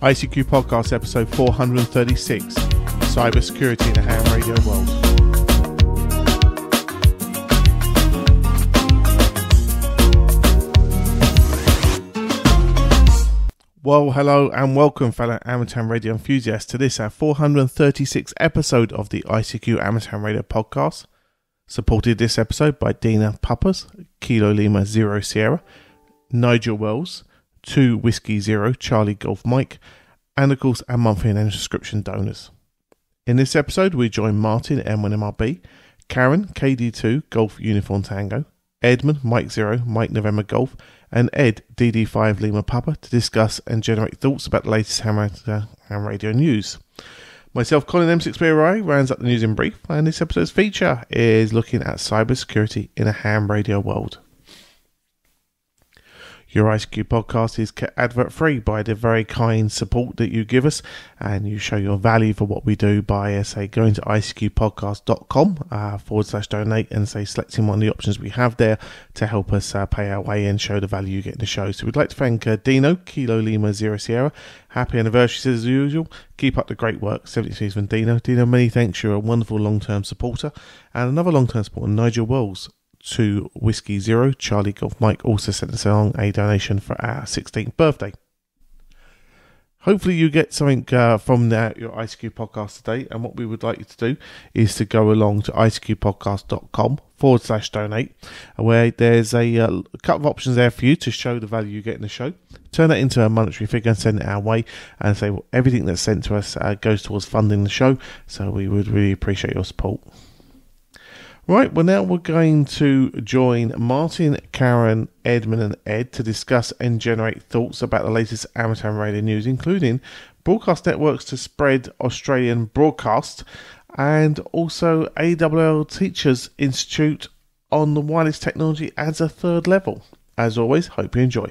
ICQ Podcast episode 436, Cybersecurity in a Ham Radio World. Well, hello and welcome fellow Amateur Radio enthusiasts to this our 436th episode of the ICQ Amateur Radio Podcast. Supported this episode by Dina Papas, Kilo Lima 0 Sierra, Nigel Wells, 2 Whiskey 0 Charlie Golf Mike, and of course our monthly and subscription donors. In this episode we join Martin M1MRB, Caryn KD2 Golf Uniform Tango, Edmund Mike 0 Mike November Golf, and Ed DD5 Lima Papa to discuss and generate thoughts about the latest ham radio news. Myself, Colin M6BRI, rounds up the news in brief, and this episode's feature is looking at cybersecurity in a ham radio world. Your ICQ podcast is kept advert free by the very kind support that you give us, and you show your value for what we do by going to icqpodcast.com/donate and selecting one of the options we have there to help us pay our way and show the value you get in the show. So we'd like to thank Dino, Kilo Lima 0 Sierra. Happy anniversary as usual. Keep up the great work. 73 from Dino. Dino, many thanks. You're a wonderful long-term supporter. And another long-term supporter, Nigel Wells, 2 Whiskey 0 Charlie Golf Mike, also sent us along a donation for our 16th birthday. Hopefully you get something from your ICQ podcast today, and what we would like you to do is to go along to icqpodcast.com/donate, where there's a couple of options there for you to show the value you get in the show. Turn that into a monetary figure and send it our way, and say everything that's sent to us goes towards funding the show, so we would really appreciate your support. Right, well now we're going to join Martin, Caryn, Edmund and Ed to discuss and generate thoughts about the latest amateur radio news, including broadcast networks to spread Australian broadcast, and also ARRL Teachers Institute on the wireless technology as a third level. As always, hope you enjoy.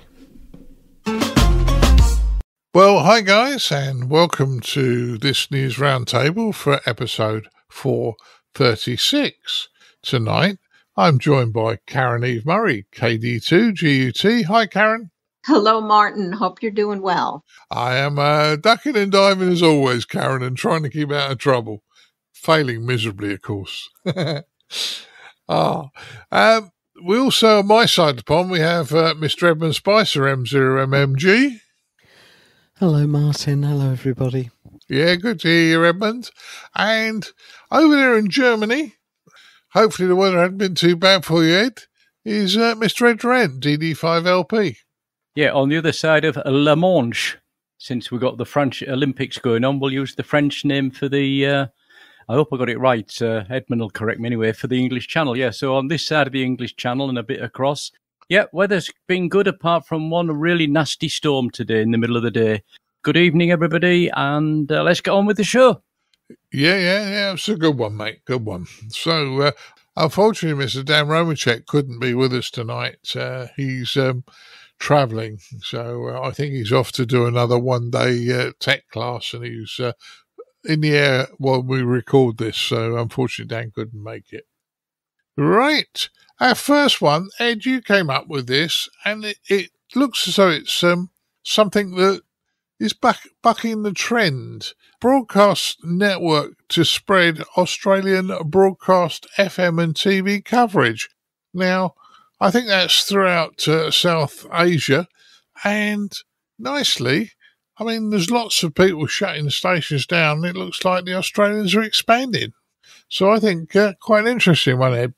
Well, hi guys, and welcome to this news roundtable for episode 436. Tonight, I'm joined by Caryn Eve Murray KD2GUT. Hi, Caryn. Hello, Martin. Hope you're doing well. I am ducking and diving as always, Caryn, and trying to keep out of trouble. Failing miserably, of course. We also, on my side of the pond, we have Mr. Edmund Spicer M0MNG. Hello, Martin. Hello, everybody. Yeah, good to hear you, Edmund. And over there in Germany, hopefully the weather hasn't been too bad for you, Ed, is Mr. Ed Durrant DD5LP. Yeah, on the other side of La Manche, since we've got the French Olympics going on, we'll use the French name for the, I hope I got it right, Edmund will correct me anyway, for the English Channel. Yeah, so on this side of the English Channel and a bit across. Yeah, weather's been good apart from one really nasty storm today in the middle of the day. Good evening, everybody, and let's get on with the show. Yeah, it's a good one, mate, good one. So, unfortunately, Mr. Dan Romacek couldn't be with us tonight. He's travelling, so I think he's off to do another one-day tech class, and he's in the air while we record this, so unfortunately Dan couldn't make it. Right, our first one, Ed, you came up with this, and it looks as though it's something that is bucking the trend. Broadcast network to spread Australian broadcast FM and TV coverage. Now, I think that's throughout South Asia, and nicely, I mean, there's lots of people shutting the stations down. It looks like the Australians are expanding. So I think quite an interesting one, Ed.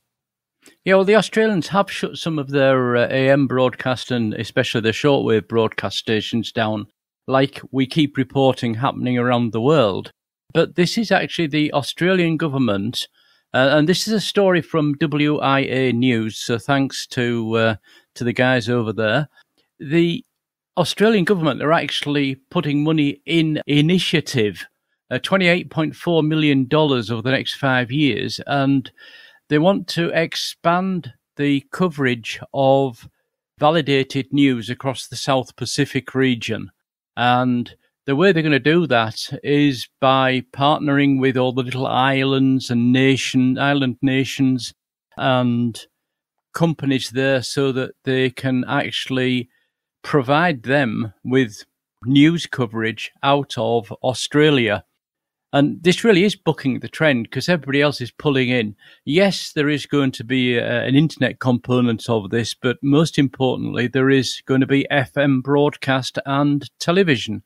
Yeah, well, the Australians have shut some of their AM broadcast and especially their shortwave broadcast stations down, like we keep reporting happening around the world. But this is actually the Australian government, and this is a story from WIA News, so thanks to the guys over there. The Australian government are actually putting money in initiative, $28.4 million over the next 5 years, and they want to expand the coverage of validated news across the South Pacific region. And the way they're going to do that is by partnering with all the little islands and island nations and companies there so that they can actually provide them with news coverage out of Australia. And this really is bucking the trend because everybody else is pulling in. Yes, there is going to be an internet component of this, but most importantly, there is going to be FM broadcast and television.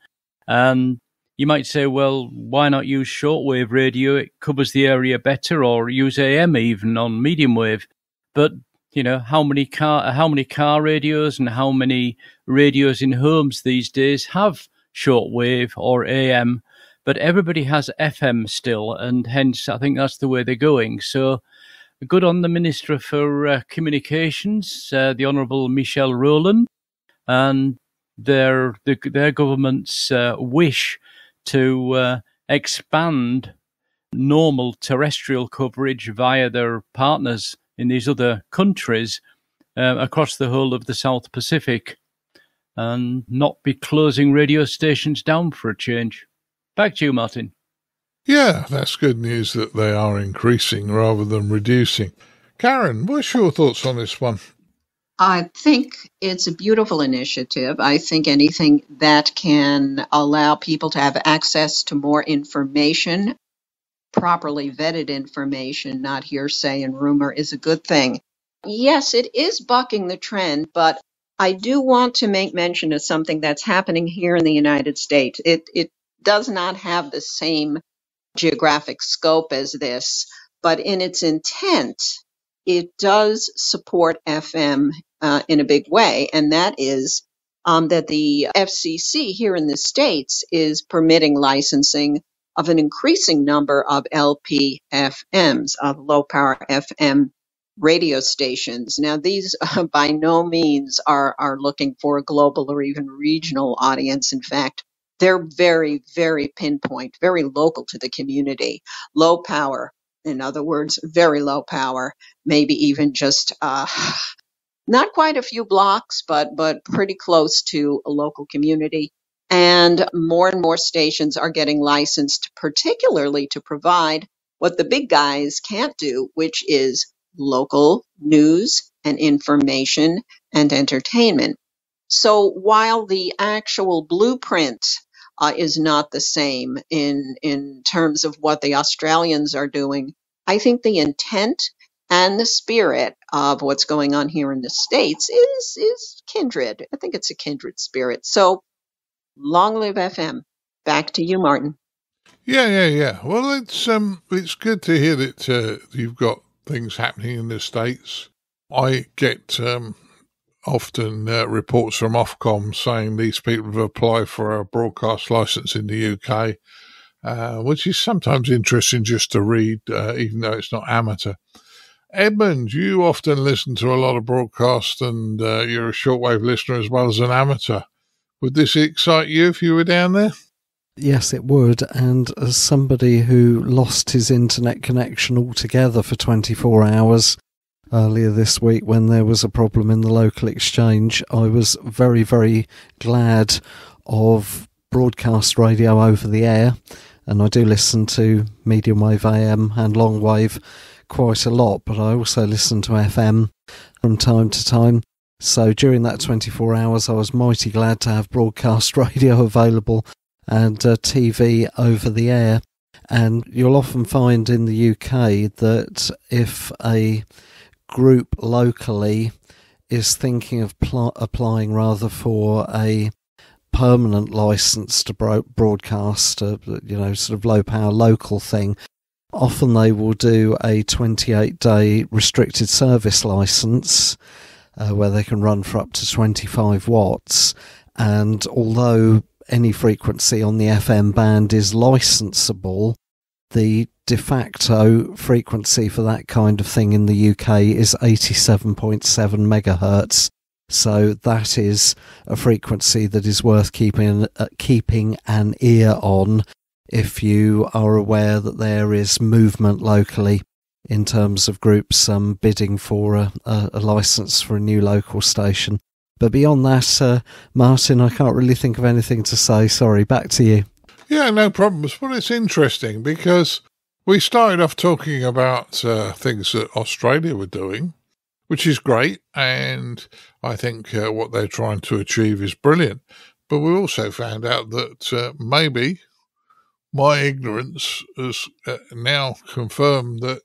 And you might say, well, why not use shortwave radio? It covers the area better, or use AM even on medium wave. But you know, how many car radios and how many radios in homes these days have shortwave or AM? But everybody has FM still, and hence I think that's the way they're going. So good on the Minister for Communications, the Honourable Michelle Rowland, and their government's wish to expand normal terrestrial coverage via their partners in these other countries across the whole of the South Pacific, and not be closing radio stations down for a change. Back to you, Martin. Yeah, that's good news that they are increasing rather than reducing. Caryn, what's your thoughts on this one? I think it's a beautiful initiative. I think anything that can allow people to have access to more information, properly vetted information, not hearsay and rumor, is a good thing. Yes, it is bucking the trend, but I do want to make mention of something that's happening here in the United States. It does not have the same geographic scope as this, but in its intent, it does support FM in a big way, and that is that the FCC here in the States is permitting licensing of an increasing number of LPFMs, of low power FM radio stations. Now, these by no means are looking for a global or even regional audience. In fact, they're very, very pinpoint, very local to the community. Low power, in other words, very low power, maybe even just not quite a few blocks, but pretty close to a local community. And more stations are getting licensed, particularly to provide what the big guys can't do, which is local news and information and entertainment. So while the actual blueprint is not the same in terms of what the Australians are doing, I think the intent and the spirit of what's going on here in the States is kindred. I think it's a kindred spirit. So long live FM. Back to you, Martin. Yeah. Well, it's good to hear that you've got things happening in the States. I get often reports from Ofcom saying these people have applied for a broadcast license in the UK, which is sometimes interesting just to read, even though it's not amateur. Edmund, you often listen to a lot of broadcasts, and you're a shortwave listener as well as an amateur. Would this excite you if you were down there? Yes, it would. And as somebody who lost his internet connection altogether for 24 hours earlier this week when there was a problem in the local exchange, I was very, very glad of broadcast radio over the air. And I do listen to medium wave AM and long wave quite a lot, but I also listen to FM from time to time. So during that 24 hours, I was mighty glad to have broadcast radio available and TV over the air. And you'll often find in the UK that if a group locally is thinking of applying rather for a permanent license to broadcast, sort of low power local thing, often they will do a 28-day restricted service license where they can run for up to 25 watts. And although any frequency on the FM band is licensable, the de facto frequency for that kind of thing in the UK is 87.7 megahertz. So that is a frequency that is worth keeping an ear on if you are aware that there is movement locally in terms of groups bidding for a license for a new local station. But beyond that, Martin, I can't really think of anything to say. Sorry, back to you. Yeah, no problems. Well, it's interesting because we started off talking about things that Australia were doing, which is great, and I think what they're trying to achieve is brilliant. But we also found out that maybe my ignorance has now confirmed that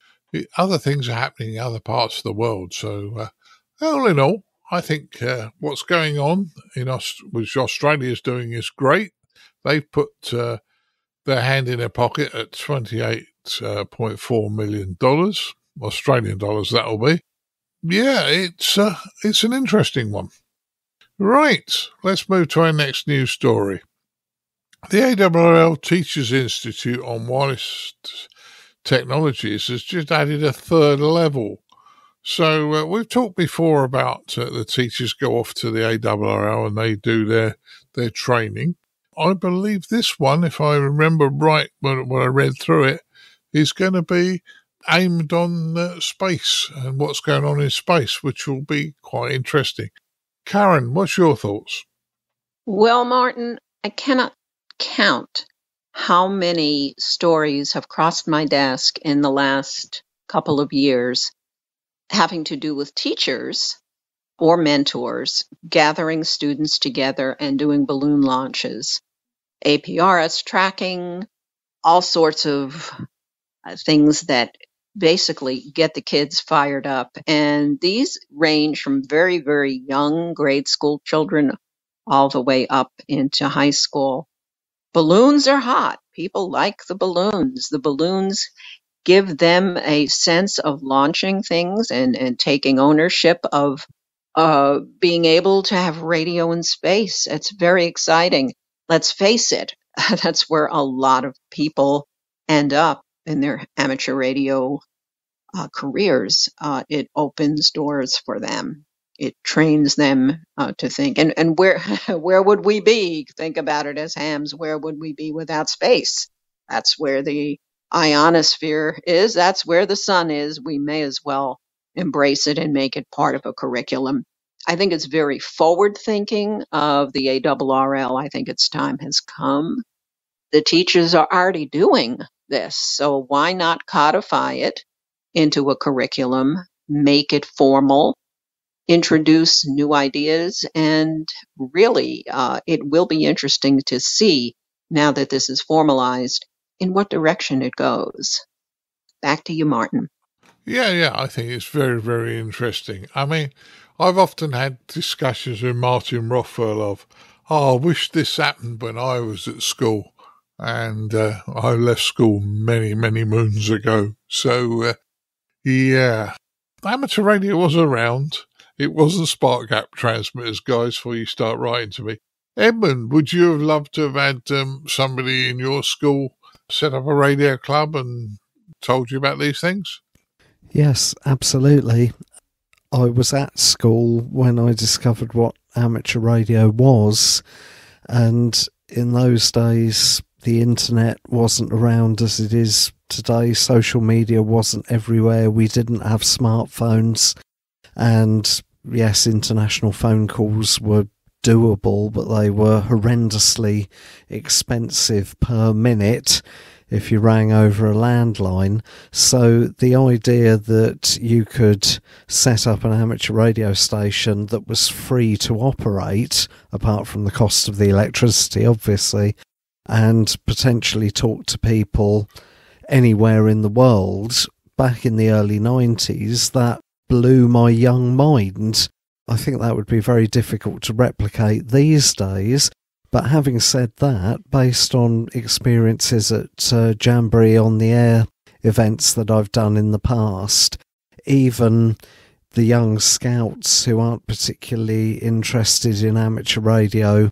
other things are happening in other parts of the world. So all in all, I think what's going on which Australia is doing is great. They've put their hand in their pocket at $28.4 million, Australian dollars that'll be. Yeah, it's an interesting one. Right, let's move to our next news story. The ARRL Teachers Institute on Wireless Technologies has just added a third level. So we've talked before about the teachers go off to the ARRL and they do their training. I believe this one, if I remember right when I read through it, is going to be aimed on space and what's going on in space, which will be quite interesting. Caryn, what's your thoughts? Well, Martin, I cannot count how many stories have crossed my desk in the last couple of years having to do with teachers or mentors gathering students together and doing balloon launches, APRS tracking, all sorts of things that basically get the kids fired up. And these range from very, very young grade school children all the way up into high school. Balloons are hot. People like the balloons. The balloons give them a sense of launching things and taking ownership of being able to have radio in space. It's very exciting. Let's face it, that's where a lot of people end up in their amateur radio careers. It opens doors for them. It trains them to think. And where would we be? Think about it as hams. Where would we be without space? That's where the ionosphere is. That's where the sun is. We may as well embrace it and make it part of a curriculum. I think it's very forward thinking of the ARRL. I think its time has come. The teachers are already doing this, so why not codify it into a curriculum, make it formal, introduce new ideas, and really it will be interesting to see, now that this is formalized, in what direction it goes. Back to you, Martin. Yeah, I think it's very, very interesting. I mean, I've often had discussions with Martin Rothwell of, I wish this happened when I was at school. And I left school many, many moons ago. So, yeah, amateur radio was around. It wasn't spark gap transmitters, guys, before you start writing to me. Edmund, would you have loved to have had somebody in your school set up a radio club and told you about these things? Yes, absolutely. I was at school when I discovered what amateur radio was, and in those days the internet wasn't around as it is today. Social media wasn't everywhere. We didn't have smartphones, and yes, international phone calls were doable, but they were horrendously expensive per minute if you rang over a landline. So the idea that you could set up an amateur radio station that was free to operate, apart from the cost of the electricity, obviously, and potentially talk to people anywhere in the world back in the early 90s, that blew my young mind. I think that would be very difficult to replicate these days. But having said that, based on experiences at Jamboree on the Air events that I've done in the past, even the young scouts who aren't particularly interested in amateur radio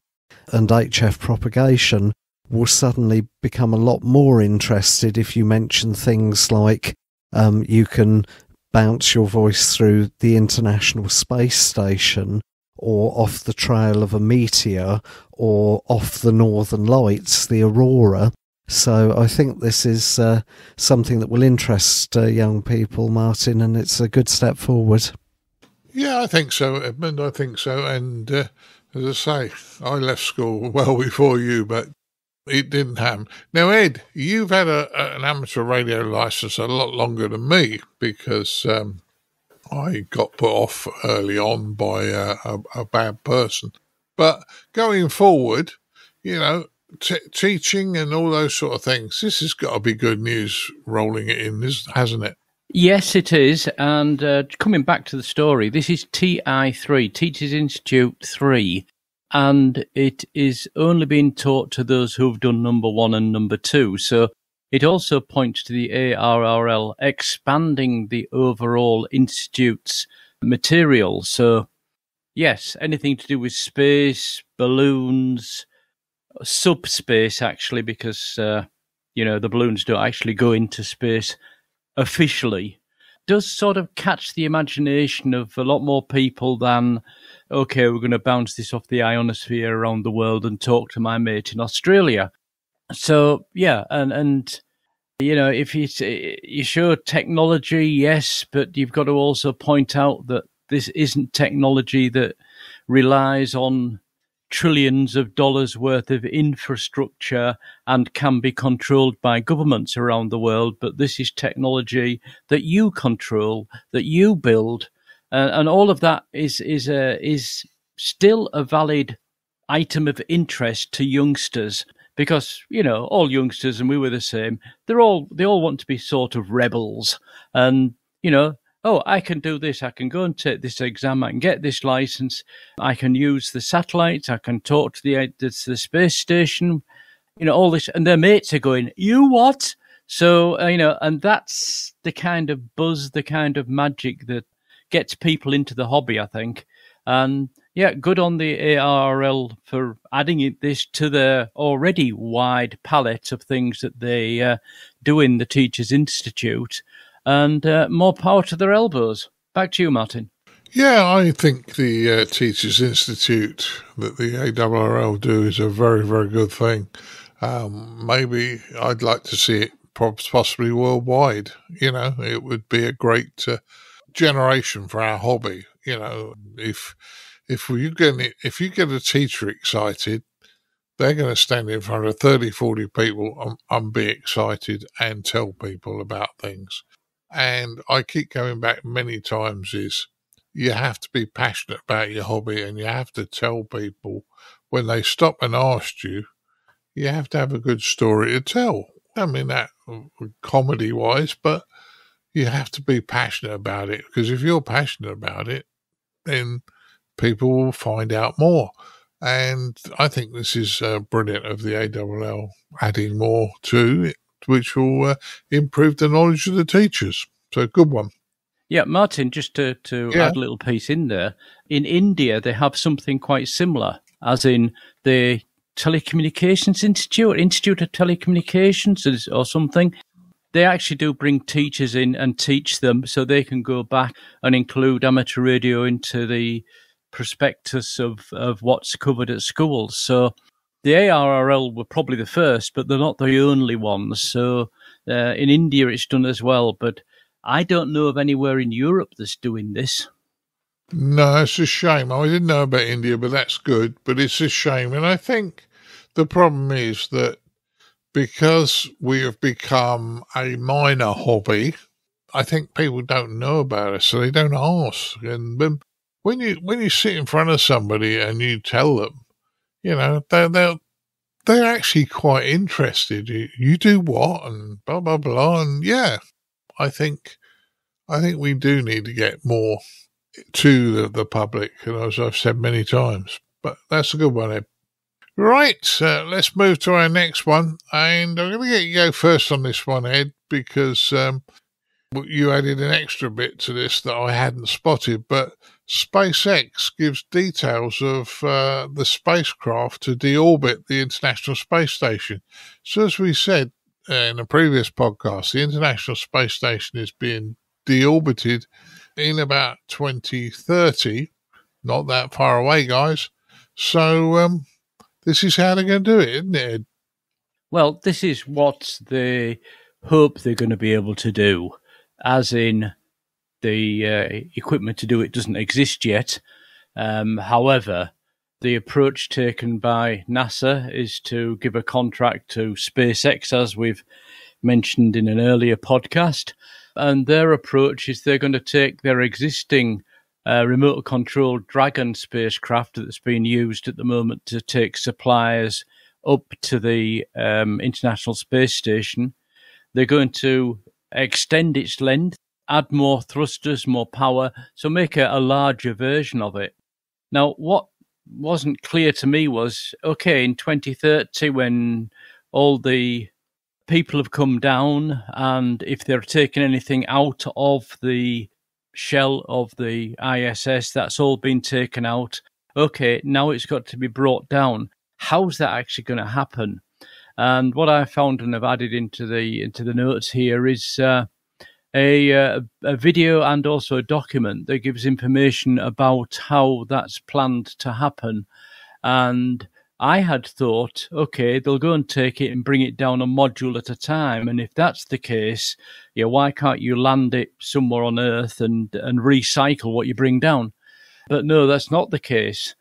and HF propagation will suddenly become a lot more interested if you mention things like you can bounce your voice through the International Space Station, or off the trail of a meteor, or off the Northern Lights, the Aurora. So I think this is something that will interest young people, Martin, and it's a good step forward. Yeah, I think so, Edmund, I think so. And as I say, I left school well before you, but it didn't happen. Now, Ed, you've had an amateur radio license a lot longer than me, because I got put off early on by a bad person. But going forward, teaching and all those sort of things, this has got to be good news rolling it in, hasn't it? Yes, it is. And coming back to the story, this is TI3, Teachers Institute 3, and it is only being taught to those who've done number 1 and number 2. So it also points to the ARRL expanding the overall institute's material. So, yes, anything to do with space, balloons, subspace, actually, because, the balloons don't actually go into space officially, does sort of catch the imagination of a lot more people than, okay, we're going to bounce this off the ionosphere around the world and talk to my mate in Australia. So, yeah, and if you show technology, yes, but you've got to also point out that this isn't technology that relies on trillions of dollars worth of infrastructure and can be controlled by governments around the world, but this is technology that you control, that you build, and all of that is still a valid item of interest to youngsters, because all youngsters, and we were the same, they all want to be sort of rebels, and oh, I can do this, I can go and take this exam, I can get this license, I can use the satellites, I can talk to the space station, all this, and their mates are going, you what? So, and that's the kind of buzz, the kind of magic that gets people into the hobby, I think. And yeah, good on the ARRL for adding this to their already wide palette of things that they do in the Teachers Institute. And more power to their elbows. Back to you, Martin. Yeah, I think the Teachers Institute that the ARRL do is a very, very good thing. Maybe I'd like to see it possibly worldwide. It would be a great generation for our hobby. If you get a teacher excited, they're going to stand in front of 30, 40 people and be excited and tell people about things. And I keep going back many times is you have to be passionate about your hobby, and you have to tell people when they stop and ask you, you have to have a good story to tell. I mean, that comedy wise, but you have to be passionate about it, because if you're passionate about it, then people will find out more. And I think this is brilliant of the ARRL adding more to it, which will improve the knowledge of the teachers. So good one. Yeah, Martin, just to add a little piece in there, in India they have something quite similar, as in the Telecommunications Institute of Telecommunications or something. They actually do bring teachers in and teach them so they can go back and include amateur radio into the prospectus of what's covered at schools. So the ARRL were probably the first, but they're not the only ones. So in India it's done as well, but I don't know of anywhere in Europe that's doing this. No, it's a shame. I didn't know about India, but that's good. But it's a shame. And I think the problem is that because we have become a minor hobby, I think people don't know about us, so they don't ask. And when you sit in front of somebody and you tell them, they're actually quite interested. You do what and blah blah blah, and yeah, I think we do need to get more to the public, as I've said many times. But that's a good one, Ed. Right, let's move to our next one, and I'm going to get you go first on this one, Ed, because you added an extra bit to this that I hadn't spotted. But SpaceX gives details of the spacecraft to deorbit the International Space Station. So as we said in a previous podcast, the International Space Station is being deorbited in about 2030. Not that far away, guys. So this is how they're going to do it, isn't it, Ed? Well, this is what they hope they're going to be able to do, as in the equipment to do it doesn't exist yet. However, the approach taken by NASA is to give a contract to SpaceX, as we've mentioned in an earlier podcast. And their approach is they're going to take their existing remote-controlled Dragon spacecraft that's being used at the moment to take supplies up to the International Space Station. They're going to extend its length, add more thrusters, more power, so make a larger version of it. Now, what wasn't clear to me was, okay, in 2030, when all the people have come down, and if they're taking anything out of the shell of the ISS, that's all been taken out. Okay, now it's got to be brought down. How's that actually going to happen? And what I found and have added into the notes here is a video and also a document that gives information about how that's planned to happen. And I had thought, okay, they'll go and take it and bring it down a module at a time. And if that's the case, why can't you land it somewhere on Earth and recycle what you bring down? But no, that's not the case.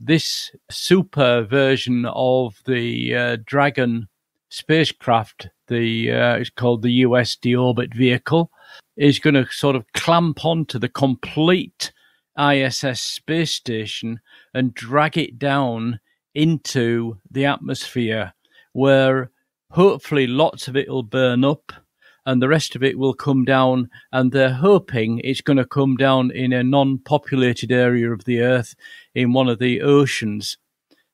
This super version of the Dragon spacecraft, it's called the US Deorbit Vehicle, is going to sort of clamp onto the complete ISS space station and drag it down into the atmosphere, where hopefully lots of it will burn up and the rest of it will come down, and they're hoping it's going to come down in a non-populated area of the Earth in one of the oceans.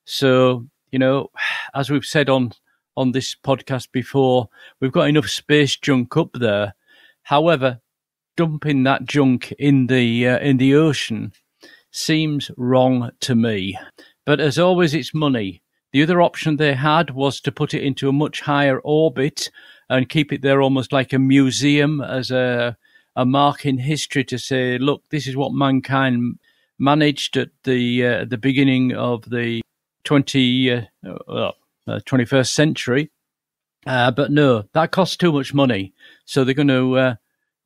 So, as we've said on this podcast before, we've got enough space junk up there. However, dumping that junk in the ocean seems wrong to me. But as always, it's money. The other option they had was to put it into a much higher orbit and keep it there almost like a museum as a mark in history to say, look, this is what mankind managed at the beginning of the 21st century. But no, that costs too much money. So they're going to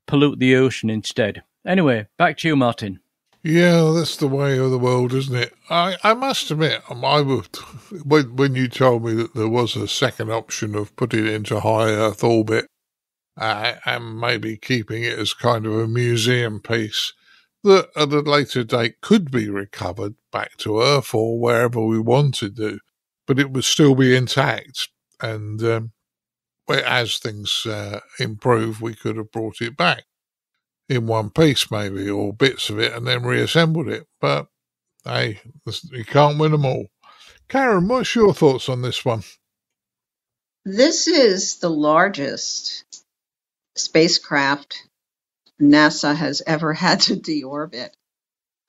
pollute the ocean instead. Anyway, back to you, Martin. Yeah, that's the way of the world, isn't it? I must admit, I would, when you told me that there was a second option of putting it into high Earth orbit and maybe keeping it as kind of a museum piece that at a later date could be recovered back to Earth or wherever we wanted to, but it would still be intact. And as things improve, we could have brought it back in one piece maybe, or bits of it, and then reassembled it. But hey, you can't win them all. Caryn, what's your thoughts on this one? This is the largest spacecraft NASA has ever had to deorbit.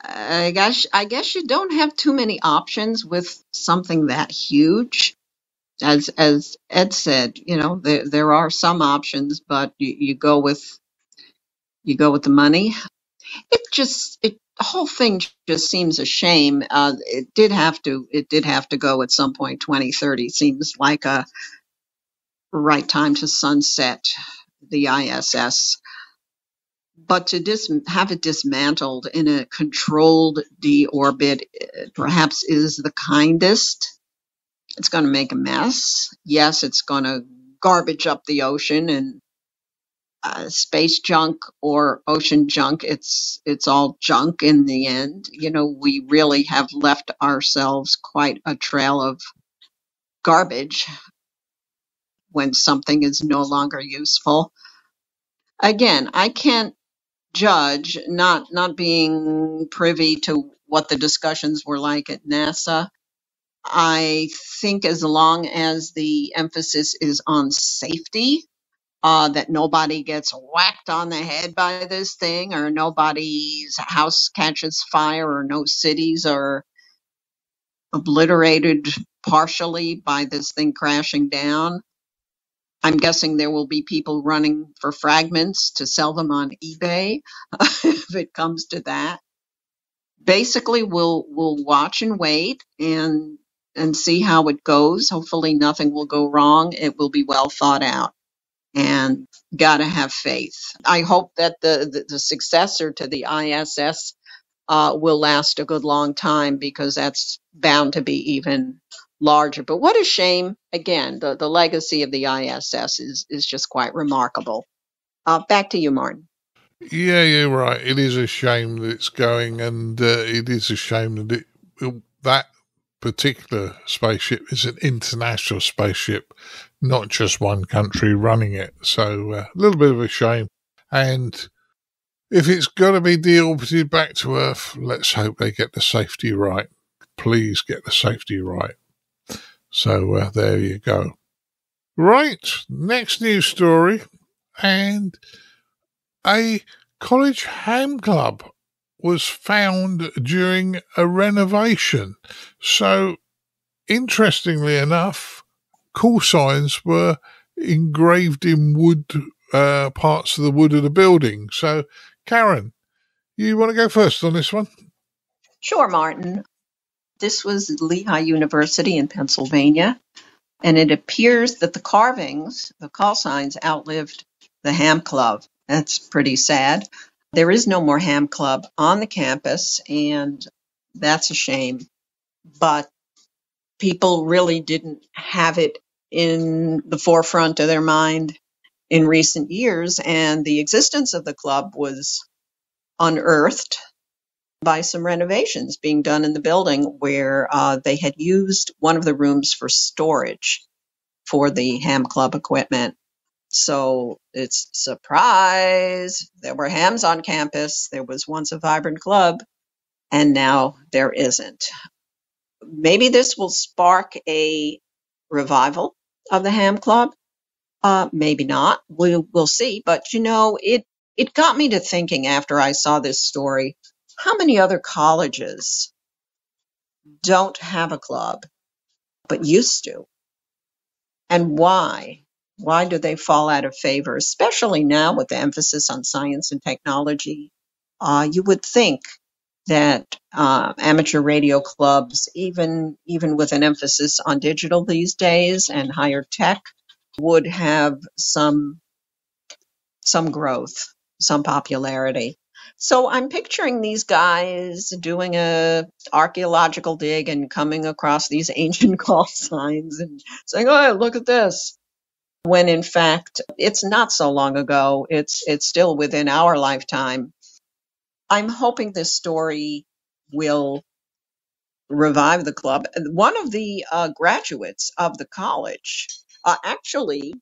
I guess you don't have too many options with something that huge. As Ed said, there are some options, but you go with the money. The whole thing just seems a shame. It did have to go at some point. 2030 seems like a right time to sunset the ISS. But to have it dismantled in a controlled deorbit perhaps is the kindest. It's going to make a mess. Yes, it's going to garbage up the ocean and space junk or ocean junk. It's all junk in the end. We really have left ourselves quite a trail of garbage when something is no longer useful. Again, I can't judge, not being privy to what the discussions were like at NASA. I think as long as the emphasis is on safety, that nobody gets whacked on the head by this thing, or nobody's house catches fire, or no cities are obliterated partially by this thing crashing down. I'm guessing there will be people running for fragments to sell them on eBay if it comes to that. Basically, we'll watch and wait and see how it goes. Hopefully nothing will go wrong. It will be well thought out, and gotta have faith. I hope that the successor to the ISS will last a good long time, because that's bound to be even larger. But what a shame. Again, the legacy of the ISS is just quite remarkable. Back to you, Martin. Yeah, you're right. It is a shame that it's going, and it is a shame that that particular spaceship is an international spaceship, not just one country running it. So a little bit of a shame. And if it's got to be deorbited back to Earth, let's hope they get the safety right. Please get the safety right. So there you go. Right, next news story. And a college ham club was found during a renovation. So, interestingly enough, call signs were engraved in wood, parts of the wood of the building. So, Caryn, you want to go first on this one? Sure, Martin. This was Lehigh University in Pennsylvania, and it appears that the carvings, the call signs, outlived the ham club. That's pretty sad. There is no more ham club on the campus, and that's a shame. But people really didn't have it in the forefront of their mind in recent years, and the existence of the club was unearthed by some renovations being done in the building where they had used one of the rooms for storage for the ham club equipment. So it's surprise, there were hams on campus. There was once a vibrant club, and now there isn't. Maybe this will spark a revival of the ham club. Maybe not. We'll see. But, it got me to thinking after I saw this story, how many other colleges don't have a club but used to? And why? Why do they fall out of favor, especially now with the emphasis on science and technology? You would think that amateur radio clubs, even with an emphasis on digital these days and higher tech, would have some growth, some popularity. So I'm picturing these guys doing a archaeological dig and coming across these ancient call signs and saying, "Oh, look at this." When in fact, it's not so long ago. It's still within our lifetime. I'm hoping this story will revive the club. One of the graduates of the college actually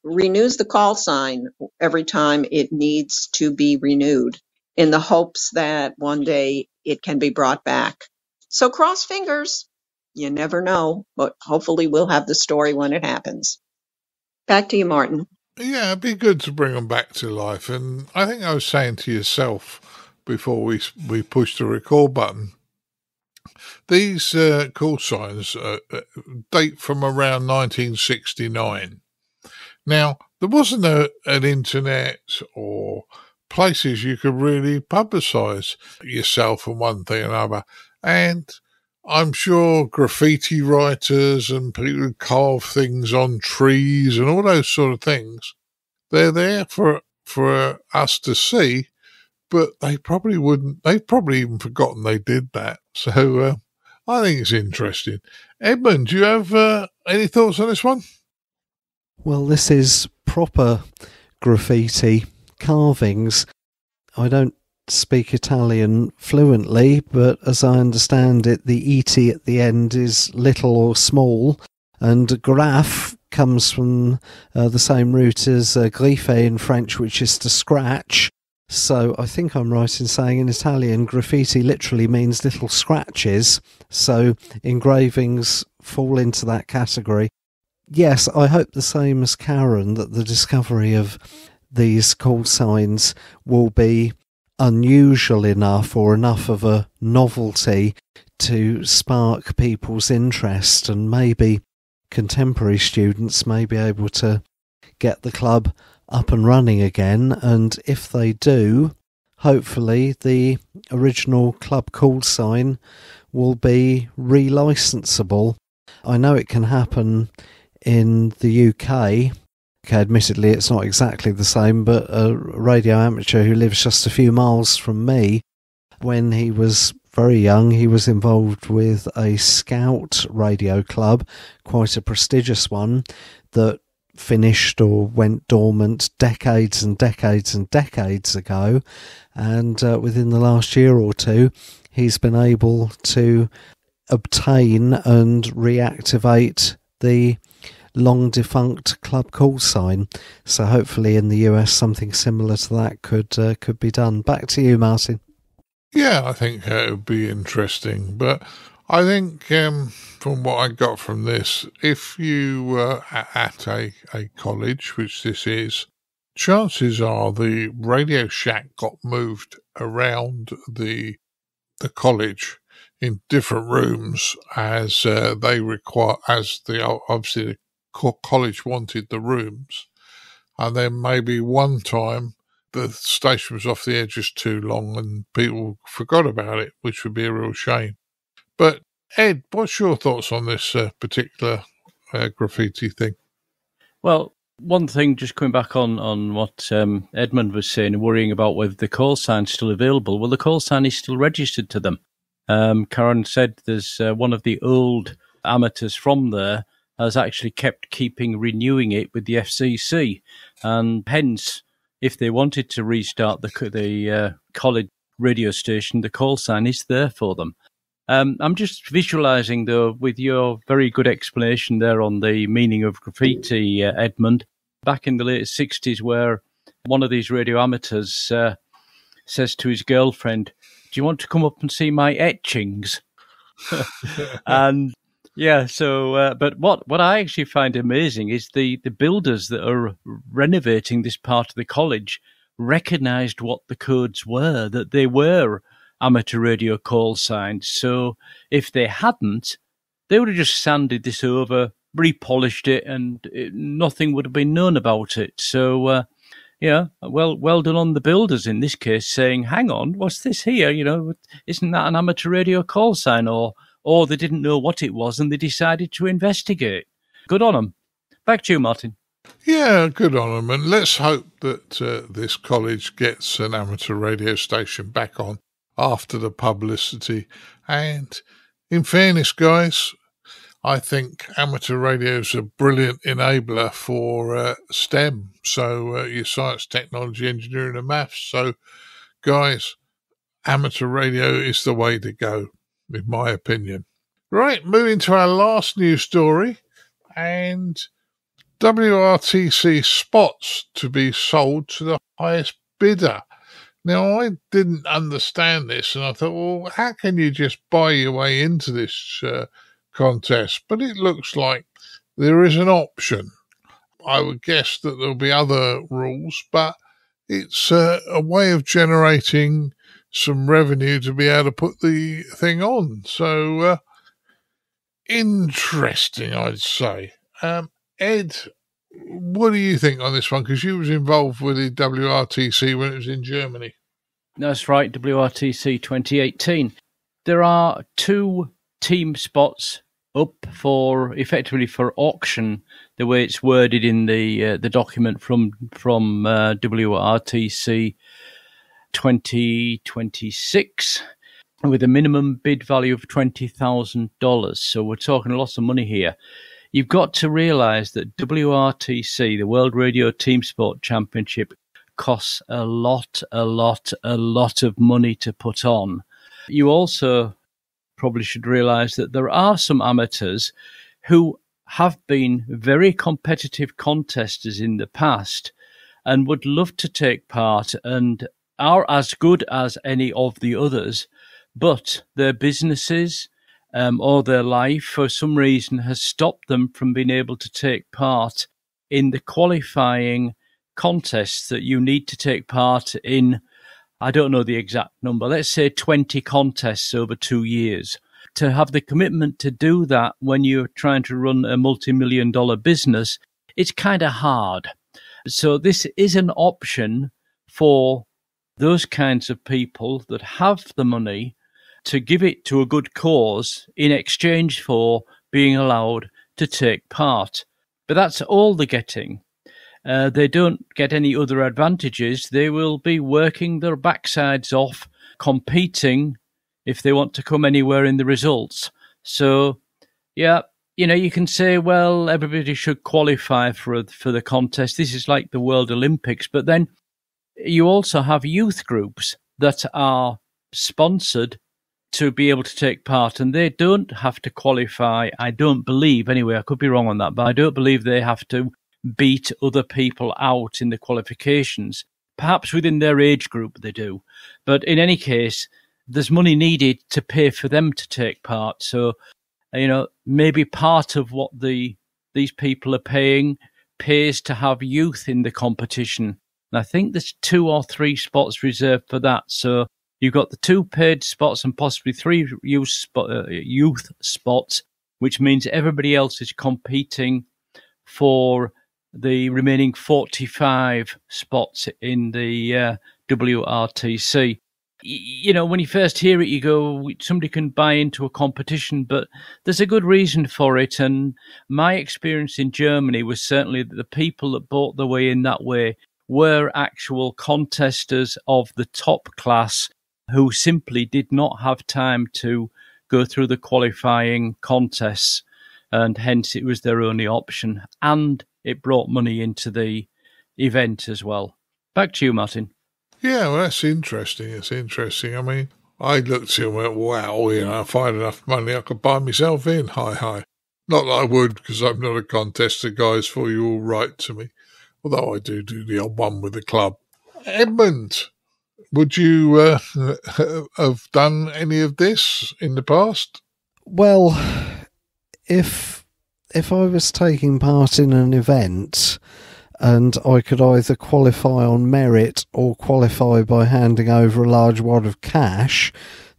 renews the call sign every time it needs to be renewed in the hopes that one day it can be brought back. So cross fingers. You never know, but hopefully we'll have the story when it happens. Back to you, Martin. Yeah, it'd be good to bring them back to life. And I think I was saying to yourself before we pushed the record button, these call signs date from around 1969. Now, there wasn't an internet or places you could really publicise yourself and one thing and another. And I'm sure graffiti writers and people who carve things on trees and all those sort of things, they're there for us to see, but they've probably even forgotten they did that. So I think it's interesting. Edmund, do you have any thoughts on this one? Well, this is proper graffiti carvings. I don't speak Italian fluently, but as I understand it, the ET at the end is little or small, and graph comes from the same root as griffe in French, which is to scratch. So I think I'm right in saying in Italian, graffiti literally means little scratches. So engravings fall into that category. Yes, I hope the same as Caryn, that the discovery of these call signs will be unusual enough or enough of a novelty to spark people's interest, and maybe contemporary students may be able to get the club up and running again. And if they do, hopefully the original club call sign will be relicensable. I know it can happen in the UK. Okay, admittedly it's not exactly the same, but a radio amateur who lives just a few miles from me, when he was very young, he was involved with a scout radio club, quite a prestigious one, that finished or went dormant decades and decades and decades ago, and within the last year or two he's been able to obtain and reactivate the long defunct club call sign. So hopefully in the US something similar to that could be done. Back to you, Martin. Yeah, I think it would be interesting, but I think from what I got from this, if you were at a college, which this is, chances are the Radio Shack got moved around the college in different rooms as they require, as obviously the college wanted the rooms, and then maybe one time the station was off the edges too long and people forgot about it, which would be a real shame. But Ed, what's your thoughts on this particular graffiti thing? Well, one thing, just coming back on what Edmund was saying and worrying about whether the call sign's still available. Well, the call sign is still registered to them. Caryn said there's one of the old amateurs from there has actually keeping renewing it with the FCC, and hence, if they wanted to restart the college radio station, the call sign is there for them. I'm just visualising, though, with your very good explanation there on the meaning of graffiti, Edmund, back in the late 60s, where one of these radio amateurs says to his girlfriend, "Do you want to come up and see my etchings?" And yeah, so but what I actually find amazing is the builders that are renovating this part of the college recognised what the codes were, that they were amateur radio call signs. So if they hadn't, they would have just sanded this over, repolished it, and nothing would have been known about it. So yeah, well done on the builders in this case, saying, "Hang on, what's this here? You know, isn't that an amateur radio call sign?" Or they didn't know what it was and they decided to investigate. Good on them. Back to you, Martin. Yeah, good on them. And let's hope that this college gets an amateur radio station back on after the publicity. And in fairness, guys, I think amateur radio is a brilliant enabler for STEM. So your science, technology, engineering and maths. So, guys, amateur radio is the way to go, in my opinion. Right, moving to our last news story, and WRTC spots to be sold to the highest bidder. Now, I didn't understand this, and I thought, well, how can you just buy your way into this contest? But it looks like there is an option. I would guess that there'll be other rules, but it's a way of generating some revenue to be able to put the thing on. So, interesting, I'd say. Ed, what do you think on this one? Because you was involved with the WRTC when it was in Germany. That's right, WRTC 2018. There are 2 team spots up for, effectively for auction, the way it's worded in the document from WRTC 2026, with a minimum bid value of $20,000. So we're talking lots of money here. You've got to realise that WRTC, the World Radio Team Sport Championship, costs a lot of money to put on. You also probably should realise that there are some amateurs who have been very competitive contesters in the past and would love to take part and are as good as any of the others, but their businesses or their life for some reason has stopped them from being able to take part in the qualifying contests that you need to take part in. I don't know the exact number, let's say 20 contests over 2 years. To have the commitment to do that when you're trying to run a multi-million-dollar business, it's kind of hard. So this is an option for those kinds of people that have the money to give it to a good cause in exchange for being allowed to take part. But that's all they're getting. They don't get any other advantages. They will be working their backsides off, competing if they want to come anywhere in the results. So, yeah, you can say, well, everybody should qualify for the contest. This is like the World Olympics. But then you also have youth groups that are sponsored to be able to take part, and they don't have to qualify. I don't believe, anyway, I could be wrong on that, but I don't believe they have to beat other people out in the qualifications. Perhaps within their age group they do. But in any case, there's money needed to pay for them to take part. So, maybe part of what these people are paying pays to have youth in the competition. And I think there's 2 or 3 spots reserved for that. So you've got the 2 paid spots and possibly 3 youth spots, which means everybody else is competing for the remaining 45 spots in the WRTC. When you first hear it, you go, somebody can buy into a competition, but there's a good reason for it. And my experience in Germany was certainly that the people that bought their way in that way were actual contesters of the top class who simply did not have time to go through the qualifying contests, and hence it was their only option. And it brought money into the event as well. Back to you, Martin. Yeah, well, that's interesting. It's interesting. I mean, I looked at it and went, wow, if I had enough money, I could buy myself in. Hi. Not that I would, because I'm not a contester, guys, for you all write to me. Although I do the odd one with the club. Edmund, would you have done any of this in the past? Well, if I was taking part in an event and I could either qualify on merit or qualify by handing over a large wad of cash,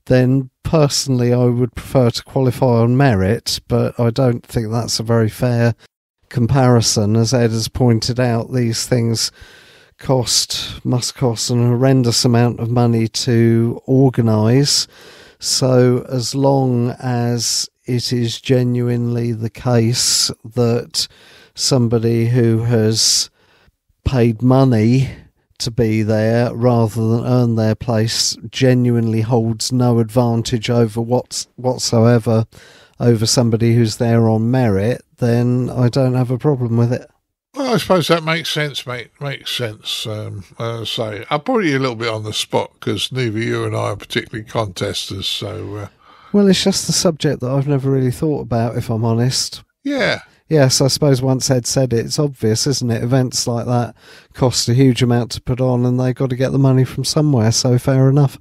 then personally I would prefer to qualify on merit, but I don't think that's a very fair comparison. As Ed has pointed out, these things must cost an horrendous amount of money to organise. So as long as it is genuinely the case that somebody who has paid money to be there rather than earn their place genuinely holds no advantage over whatsoever over somebody who's there on merit, then I don't have a problem with it. Well, I suppose that makes sense, mate. Makes sense. I'll put you a little bit on the spot because neither you and I are particularly contesters. So, well, it's just the subject that I've never really thought about, if I'm honest. Yeah. Yes, I suppose once Ed said it, it's obvious, isn't it? Events like that cost a huge amount to put on, and they've got to get the money from somewhere. So fair enough.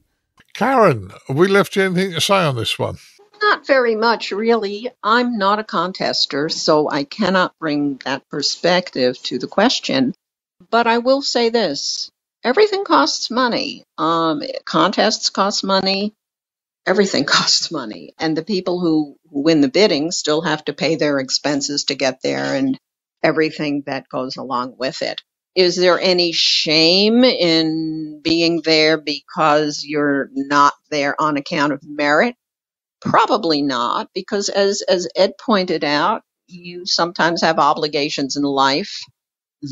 Caryn, have we left you anything to say on this one? Not very much, really. I'm not a contester, so I cannot bring that perspective to the question. But I will say this. Everything costs money. Contests cost money. Everything costs money. And the people who win the bidding still have to pay their expenses to get there and everything that goes along with it. Is there any shame in being there because you're not there on account of merit? Probably not, because as Ed pointed out, you sometimes have obligations in life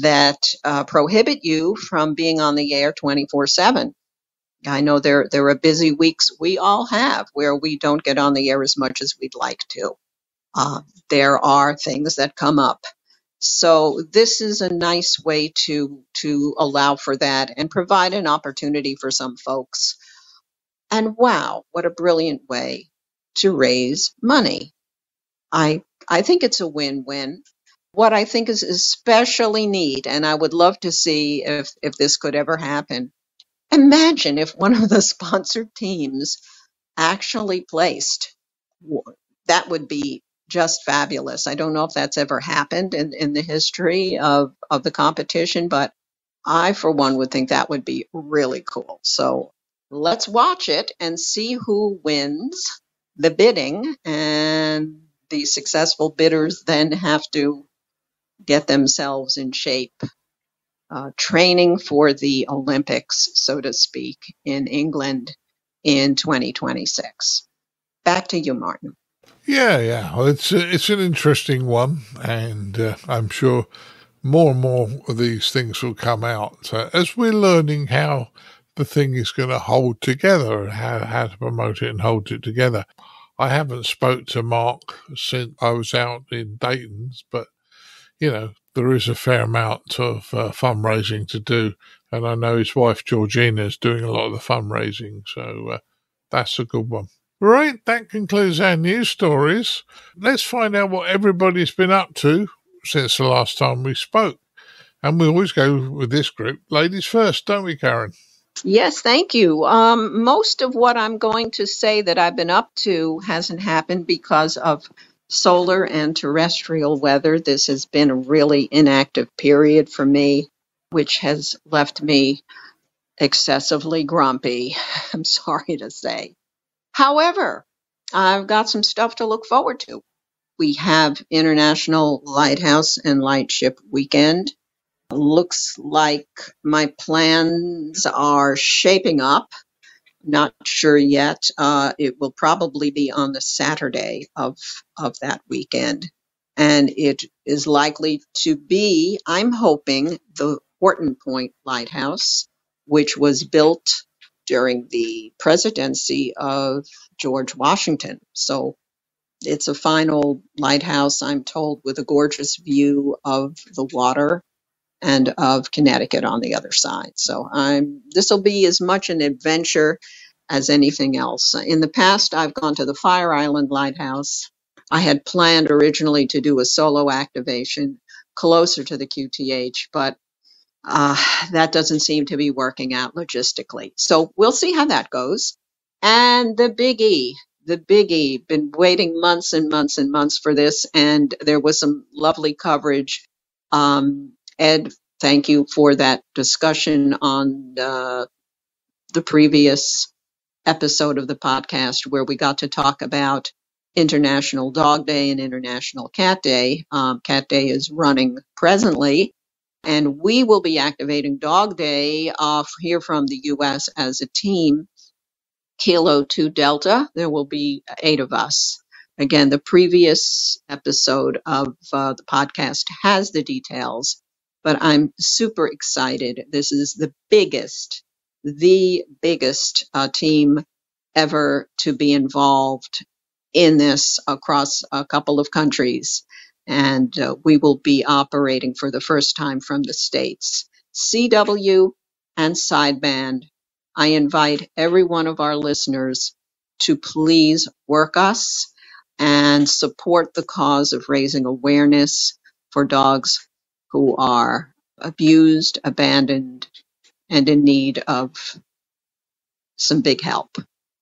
that prohibit you from being on the air 24/7. I know there are busy weeks we all have where we don't get on the air as much as we'd like to. There are things that come up. So this is a nice way to allow for that and provide an opportunity for some folks. And wow, what a brilliant way to raise money. I think it's a win-win. What I think is especially neat, and I would love to see if this could ever happen, imagine if one of the sponsored teams actually placed. That would be just fabulous. I don't know if that's ever happened in the history of the competition, but I, for one, would think that would be really cool. So let's watch it and see who wins the bidding, and the successful bidders then have to get themselves in shape, training for the Olympics, so to speak, in England in 2026. Back to you, Martin. Yeah. Well, it's an interesting one, and I'm sure more and more of these things will come out as we're learning how the thing is going to hold together and how to promote it and hold it together. I haven't spoke to Mark since I was out in Dayton, but, there is a fair amount of fundraising to do. And I know his wife, Georgina, is doing a lot of the fundraising. So that's a good one. Right, that concludes our news stories. Let's find out what everybody's been up to since the last time we spoke. And we always go with this group. Ladies first, don't we, Caryn? Yes, thank you. Most of what I'm going to say that I've been up to hasn't happened because of solar and terrestrial weather. This has been a really inactive period for me, which has left me excessively grumpy, I'm sorry to say. However, I've got some stuff to look forward to. We have International Lighthouse and Lightship Weekend. Looks like my plans are shaping up. Not sure yet. It will probably be on the Saturday of that weekend. And it is likely to be, I'm hoping, the Horton Point Lighthouse, which was built during the presidency of George Washington. So it's a fine old lighthouse, I'm told, with a gorgeous view of the water and of Connecticut on the other side. So this will be as much an adventure as anything else. In the past, I've gone to the Fire Island Lighthouse. I had planned originally to do a solo activation closer to the QTH, but that doesn't seem to be working out logistically. So we'll see how that goes. And the Big E, been waiting months and months and months for this, and there was some lovely coverage. Ed, thank you for that discussion on the previous episode of the podcast where we got to talk about International Dog Day and International Cat Day. Cat Day is running presently, and we will be activating Dog Day here from the U.S. as a team. Kilo 2 Delta, there will be 8 of us. Again, the previous episode of the podcast has the details, but I'm super excited. This is the biggest team ever to be involved in this across a couple of countries. And we will be operating for the first time from the States. CW and sideband. I invite every one of our listeners to please work us and support the cause of raising awareness for dogs who are abused, abandoned, and in need of some big help.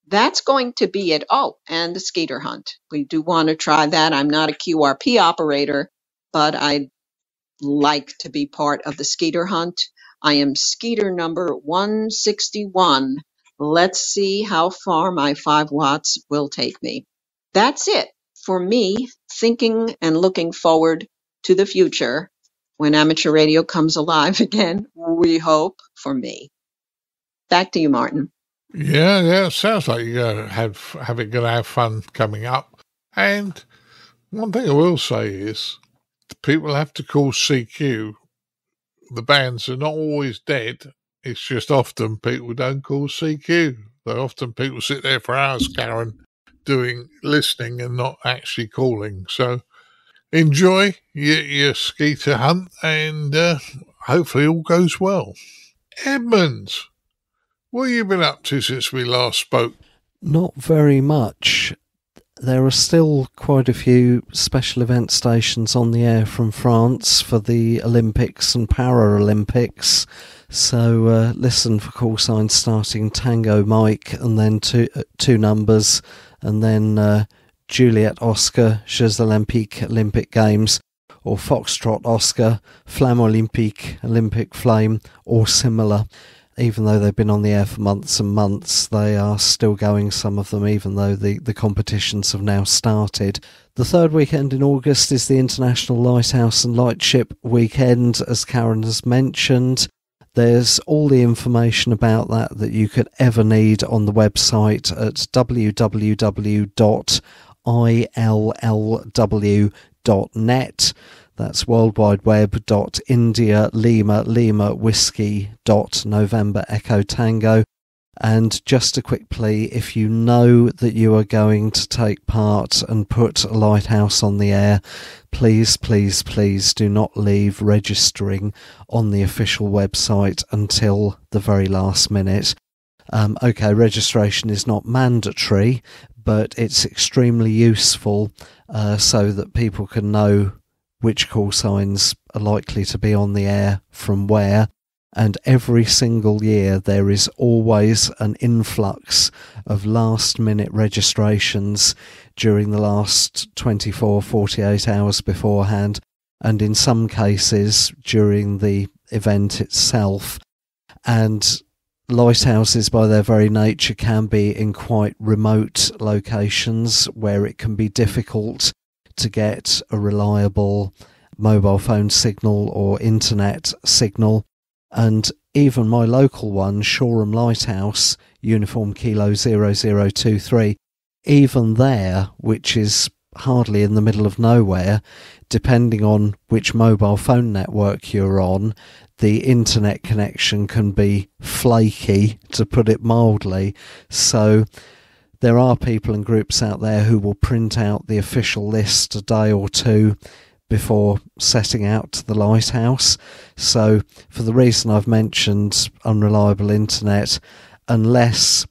That's going to be it. Oh, and the skeeter hunt. We do want to try that. I'm not a QRP operator, but I'd like to be part of the skeeter hunt. I am skeeter number 161. Let's see how far my 5 watts will take me. That's it for me, thinking and looking forward to the future when amateur radio comes alive again, we hope, for me. Back to you, Martin. Yeah, sounds like you're going to have fun coming up. And one thing I will say is, people have to call CQ. The bands are not always dead. It's just often people don't call CQ. Often people sit there for hours, Caryn, listening and not actually calling. So enjoy your skeeter hunt, and hopefully all goes well. Edmund, what have you been up to since we last spoke? Not very much. There are still quite a few special event stations on the air from France for the Olympics and Paralympics. So listen for call signs starting Tango Mike and then two numbers, and then Juliet Oscar, Jeux Olympiques, Olympic Games, or Foxtrot Oscar, Flamme Olympique, Olympic Flame, or similar. Even though they've been on the air for months and months, they are still going, some of them, even though the competitions have now started. The third weekend in August is the International Lighthouse and Lightship Weekend, as Caryn has mentioned. There's all the information about that you could ever need on the website at www.illw.net. That's worldwideweb.India Lima Lima Whiskey .November Echo Tango. And just a quick plea, if you know that you are going to take part and put a lighthouse on the air, please, please, please do not leave registering on the official website until the very last minute. Okay, registration is not mandatory, but it's extremely useful so that people can know which call signs are likely to be on the air from where. And every single year there is always an influx of last-minute registrations during the last 24, 48 hours beforehand, and in some cases during the event itself. And lighthouses, by their very nature, can be in quite remote locations where it can be difficult to get a reliable mobile phone signal or internet signal. And even my local one, Shoreham Lighthouse, Uniform Kilo 0023, even there, which is hardly in the middle of nowhere, depending on which mobile phone network you're on, the internet connection can be flaky, to put it mildly. So there are people and groups out there who will print out the official list a day or two before setting out to the lighthouse. So for the reason I've mentioned, unreliable internet, unless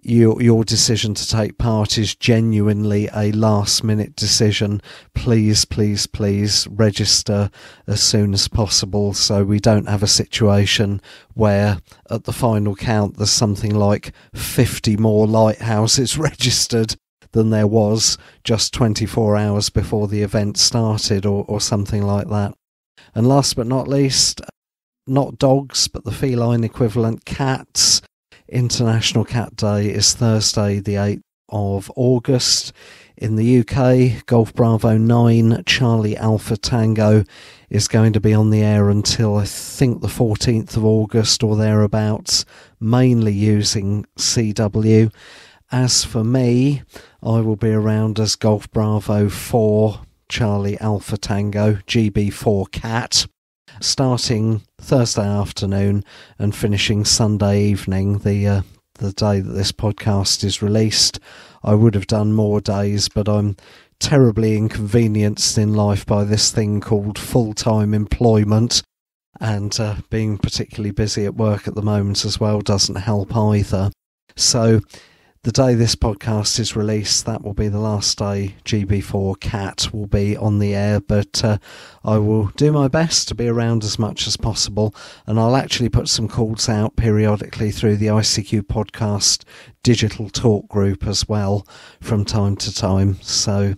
your decision to take part is genuinely a last minute decision, please, please, please register as soon as possible, so we don't have a situation where at the final count there's something like 50 more lighthouses registered than there was just 24 hours before the event started, or something like that. And last but not least, not dogs, but the feline equivalent, cats. International Cat Day is Thursday the 8th of August. In the UK, Golf Bravo 9 Charlie Alpha Tango is going to be on the air until I think the 14th of August or thereabouts, mainly using CW. As for me, I will be around as Golf Bravo 4 Charlie Alpha Tango GB4 Cat, starting Thursday afternoon and finishing Sunday evening, the day that this podcast is released. I would have done more days, but I'm terribly inconvenienced in life by this thing called full-time employment, and being particularly busy at work at the moment as well doesn't help either. So the day this podcast is released, that will be the last day GB4 Cat will be on the air, but I will do my best to be around as much as possible, and I'll actually put some calls out periodically through the ICQ podcast digital talk group as well from time to time. So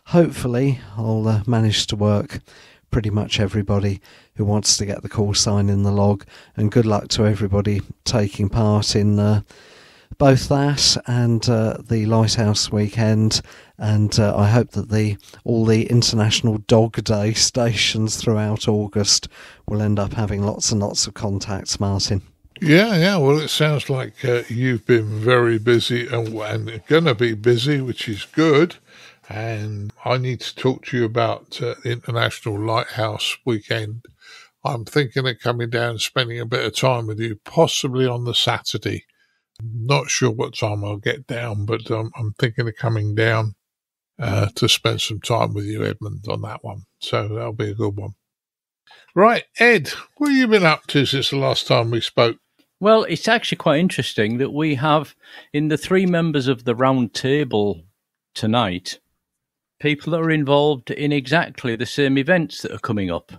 hopefully I'll manage to work pretty much everybody who wants to get the call sign in the log, and good luck to everybody taking part in both that and the Lighthouse weekend, and I hope that all the International Dog Day stations throughout August will end up having lots and lots of contacts, Martin. Yeah. Well, it sounds like you've been very busy and going to be busy, which is good. And I need to talk to you about International Lighthouse weekend. I'm thinking of coming down and spending a bit of time with you, possibly on the Saturday. Not sure what time I'll get down, but I'm thinking of coming down to spend some time with you, Edmund, on that one. So that'll be a good one. Right, Ed, what have you been up to since the last time we spoke? Well, it's actually quite interesting that we have, in the three members of the round table tonight, people that are involved in exactly the same events that are coming up.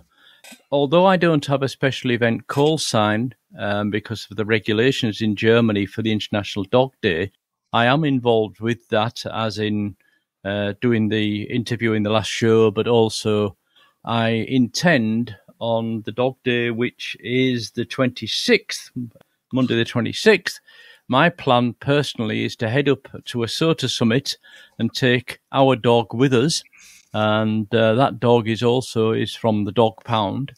Although I don't have a special event call sign because of the regulations in Germany for the International Dog Day, I am involved with that, as in doing the interview in the last show, but also I intend on the Dog Day, which is the 26th, Monday the 26th, my plan personally is to head up to a SOTA summit and take our dog with us. And that dog is from the dog pound.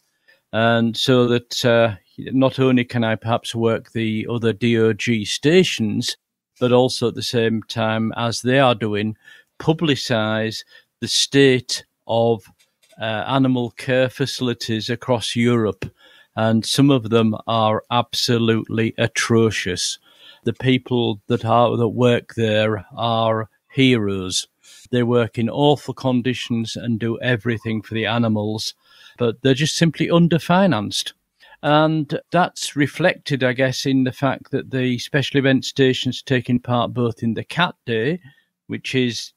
And so that not only can I perhaps work the other DOG stations, but also at the same time, as they are doing, publicise the state of animal care facilities across Europe. And some of them are absolutely atrocious. the people that work there are heroes. They work in awful conditions and do everything for the animals, but they're just simply underfinanced. And that's reflected, I guess, in the fact that the special event station's taking part both in the Cat Day, which is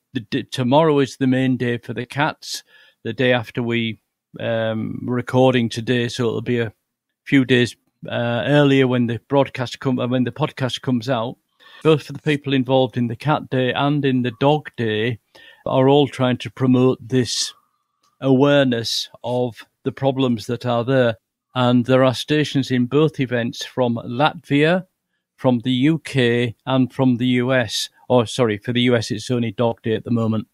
tomorrow is the main day for the cats, the day after we recording today, so it'll be a few days earlier when the podcast comes out. Both for the people involved in the Cat Day and in the Dog Day are all trying to promote this awareness of the problems that are there. And there are stations in both events from Latvia, from the UK, and from the US. For the US, it's only Dog Day at the moment.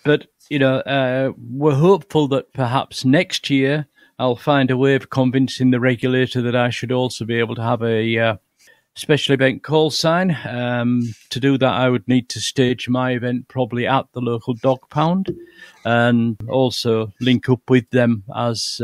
But, we're hopeful that perhaps next year I'll find a way of convincing the regulator that I should also be able to have a special event call sign. To do that, I would need to stage my event probably at the local dog pound and also link up with them as...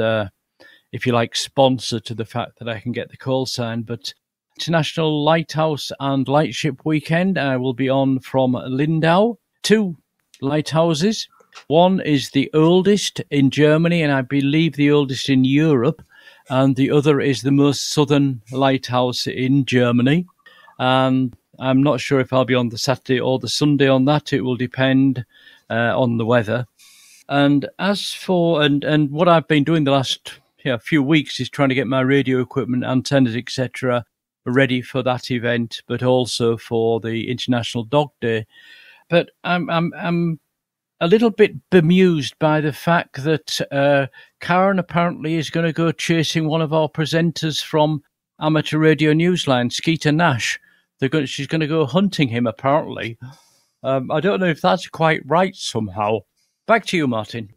if you like, sponsor to the fact that I can get the call sign. But International Lighthouse and Lightship Weekend, I will be on from Lindau. 2 lighthouses. One is the oldest in Germany, and I believe the oldest in Europe, and the other is the most southern lighthouse in Germany. And I'm not sure if I'll be on the Saturday or the Sunday on that. It will depend on the weather. And as for and what I've been doing the last few weeks is trying to get my radio equipment, antennas, etc., ready for that event, but also for the International Dog Day. But I'm a little bit bemused by the fact that Karen apparently is going to go chasing one of our presenters from Amateur Radio Newsline, Skeeter Nash. She's going to go hunting him, apparently. I don't know if that's quite right somehow. Back to you, Martin.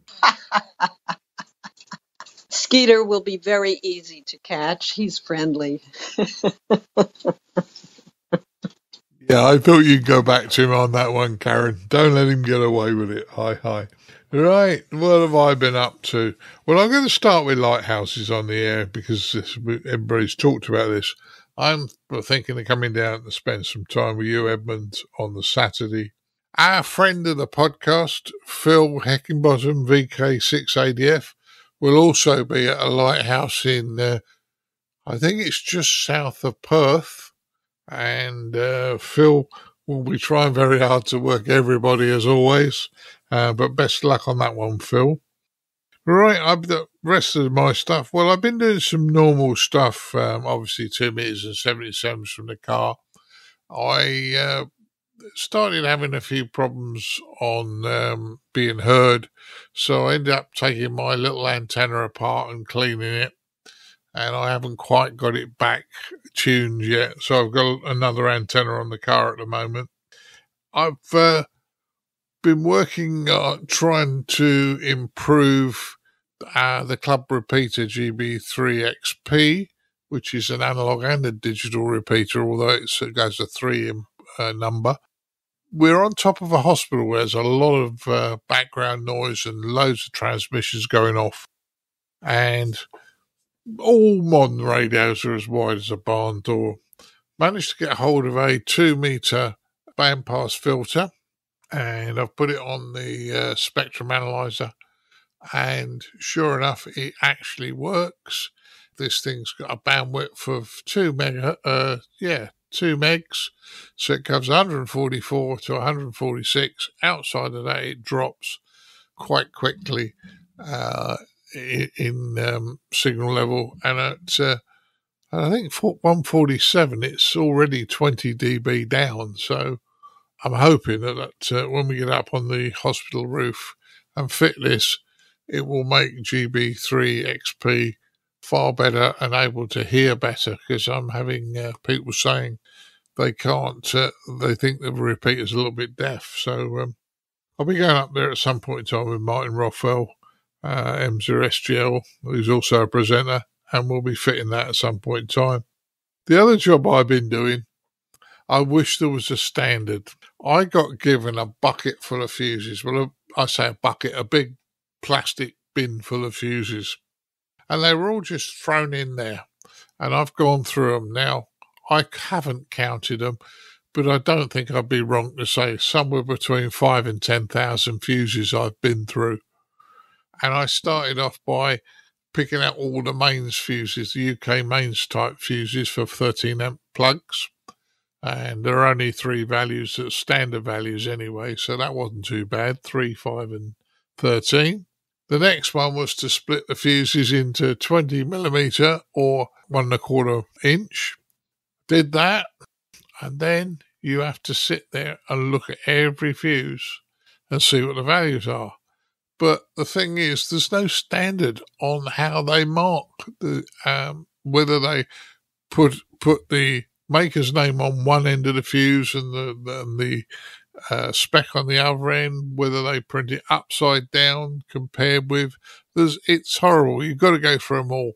Skeeter will be very easy to catch. He's friendly. Yeah, I thought you'd go back to him on that one, Karen. Don't let him get away with it. Hi. Right, what have I been up to? Well, I'm going to start with lighthouses on the air because everybody's talked about this. I'm thinking of coming down to spend some time with you, Edmund, on the Saturday. Our friend of the podcast, Phil Heckingbottom, VK6ADF, will also be at a lighthouse in, I think it's just south of Perth. And Phil will be trying very hard to work everybody as always. But best luck on that one, Phil. Right, the rest of my stuff. Well, I've been doing some normal stuff, obviously 2 meters and 77s from the car. I started having a few problems on being heard, so I ended up taking my little antenna apart and cleaning it, and I haven't quite got it back tuned yet, so I've got another antenna on the car at the moment. I've been working trying to improve the club repeater GB3XP, which is an analog and a digital repeater, although it goes a 3 number. We're on top of a hospital where there's a lot of background noise and loads of transmissions going off. And all modern radios are as wide as a barn door. Managed to get hold of a 2-meter bandpass filter, and I've put it on the spectrum analyzer. And sure enough, it actually works. This thing's got a bandwidth of 2 megs, so it covers 144 to 146. Outside of that, it drops quite quickly in signal level, and at I think 147, it's already 20 dB down. So I'm hoping that when we get up on the hospital roof and fit this, it will make GB3XP far better and able to hear better, because I'm having people saying they can't, they think the repeater's a little bit deaf. So I'll be going up there at some point in time with Martin Rothwell, M0SGL, who's also a presenter, and we'll be fitting that at some point in time. The other job I've been doing, I wish there was a standard. I got given a bucket full of fuses. Well, I say a bucket, a big plastic bin full of fuses. And they were all just thrown in there. And I've gone through them now. I haven't counted them, but I don't think I'd be wrong to say somewhere between 5 and 10,000 fuses I've been through. And I started off by picking out all the mains fuses, the UK mains type fuses for 13 amp plugs. And there are only 3 values, that's standard values anyway, so that wasn't too bad, 3, 5 and 13. The next one was to split the fuses into 20mm or 1¼ inch. Did that, and then you have to sit there and look at every fuse and see what the values are. But the thing is, there's no standard on how they mark the whether they put the maker's name on one end of the fuse and the spec on the other end, whether they print it upside down compared with. It's horrible. You've got to go through them all.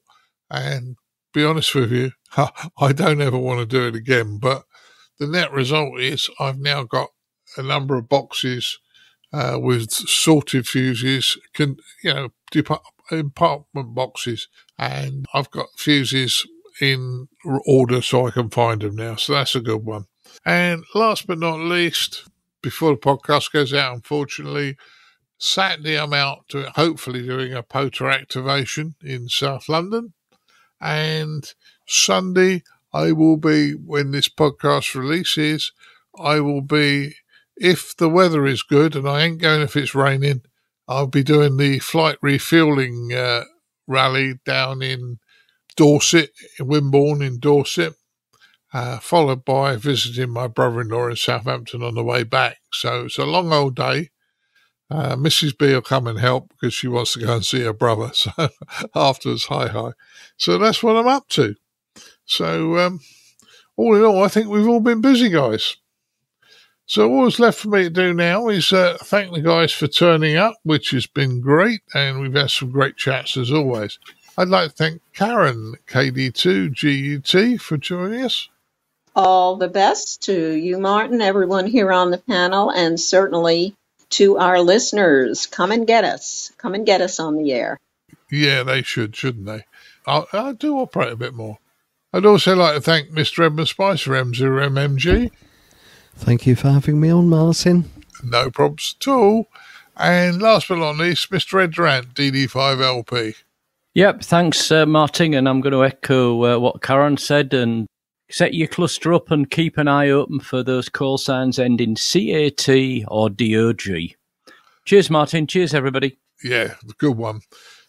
And be honest with you, I don't ever want to do it again. But the net result is I've now got a number of boxes with sorted fuses, compartment boxes, and I've got fuses in order so I can find them now. So that's a good one. And last but not least, before the podcast goes out, unfortunately, Saturday I'm out hopefully doing a POTA activation in South London. And Sunday I will be, when this podcast releases, I will be, if the weather is good, and I ain't going if it's raining, I'll be doing the flight refueling rally down in Dorset, Wimborne in Dorset, followed by visiting my brother-in-law in Southampton on the way back. So it's a long old day. Mrs. B will come and help because she wants to go and see her brother. So afterwards, hi. So that's what I'm up to. So all in all, I think we've all been busy, guys. So all that's left for me to do now is thank the guys for turning up, which has been great, and we've had some great chats as always. I'd like to thank Caryn KD2GUT for joining us. All the best to you, Martin, everyone here on the panel, and certainly to our listeners. Come and get us. Come and get us on the air. Yeah, they shouldn't they? I'll do operate a bit more. I'd also like to thank Mr. Edmund Spicer M0MNG. Thank you for having me on, Martin. No problems at all. And last but not least, Mr. Ed Durrant DD5LP. Yep, thanks, Martin. And I'm going to echo what Caryn said and set your cluster up and keep an eye open for those call signs ending CAT or DOG. Cheers, Martin. Cheers, everybody. Yeah, good one.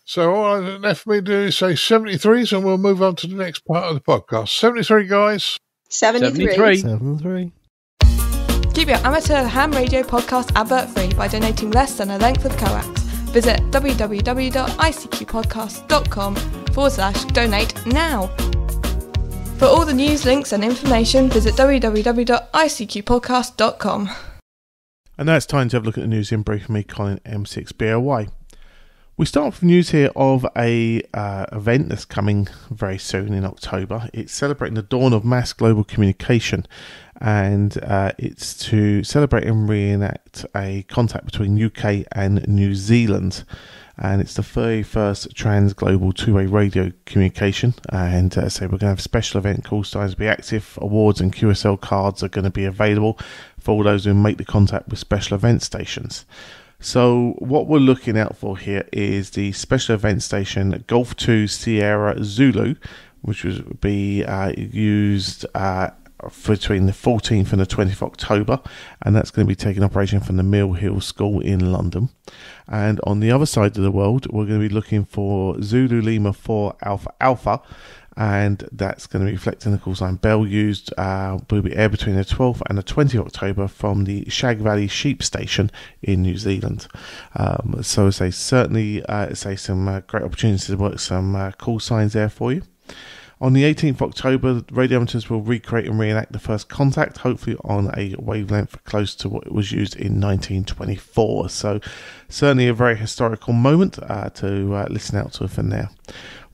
So all left for me to do is say 73s, and we'll move on to the next part of the podcast. 73, guys. 73. Keep your amateur ham radio podcast advert free by donating less than a length of coax. Visit www.icqpodcast.com/donate now. For all the news, links and information, visit www.icqpodcast.com. And now it's time to have a look at the news in brief with me, Colin M6BLY. We start with news here of a event that's coming very soon in October. It's celebrating the dawn of mass global communication, and it's to celebrate and reenact a contact between UK and New Zealand. And it's the very first trans-global two-way radio communication. And so we're going to have a special event, call signs will be active, awards and QSL cards are going to be available for all those who make the contact with special event stations. So what we're looking out for here is the special event station Golf 2 Sierra Zulu, which will be used between the 14th and the 20th of October, and that's going to be taking operation from the Mill Hill School in London. And on the other side of the world, we're going to be looking for Zulu Lima 4 Alpha Alpha, and that's going to be reflecting the call sign Bell used, will be aired between the 12th and the 20th of October from the Shag Valley Sheep Station in New Zealand. So I say certainly some great opportunities to work some call signs there for you. On the 18th of October, radio amateurs will recreate and reenact the first contact, hopefully on a wavelength close to what was used in 1924. So certainly a very historical moment to listen out to from now.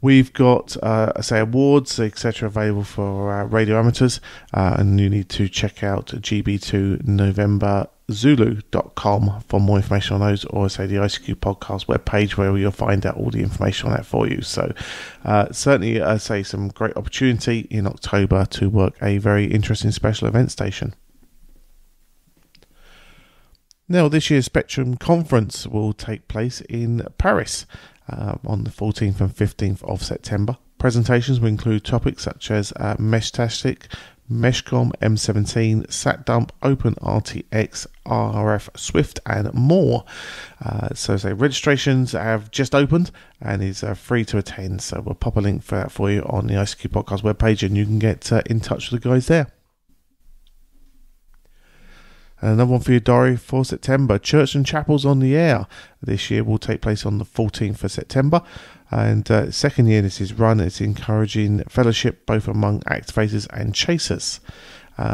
We've got, awards, etc. available for radio amateurs, and you need to check out GB2 November zulu.com for more information on those, or say the ICQ podcast webpage where you'll find out all the information on that for you. So certainly say some great opportunity in October to work a very interesting special event station. Now, this year's Spectrum Conference will take place in Paris on the 14th and 15th of September. Presentations will include topics such as Meshtastic, Meshcom, M17, SatDump, OpenRTX, RF, Swift, and more. So registrations have just opened and is free to attend. So we'll pop a link for that for you on the ICQ podcast webpage, and you can get in touch with the guys there. Another one for you, Dory, for September. Church and Chapels on the Air this year will take place on the 14th of September. And second year this is run. It's encouraging fellowship both among activators and chasers.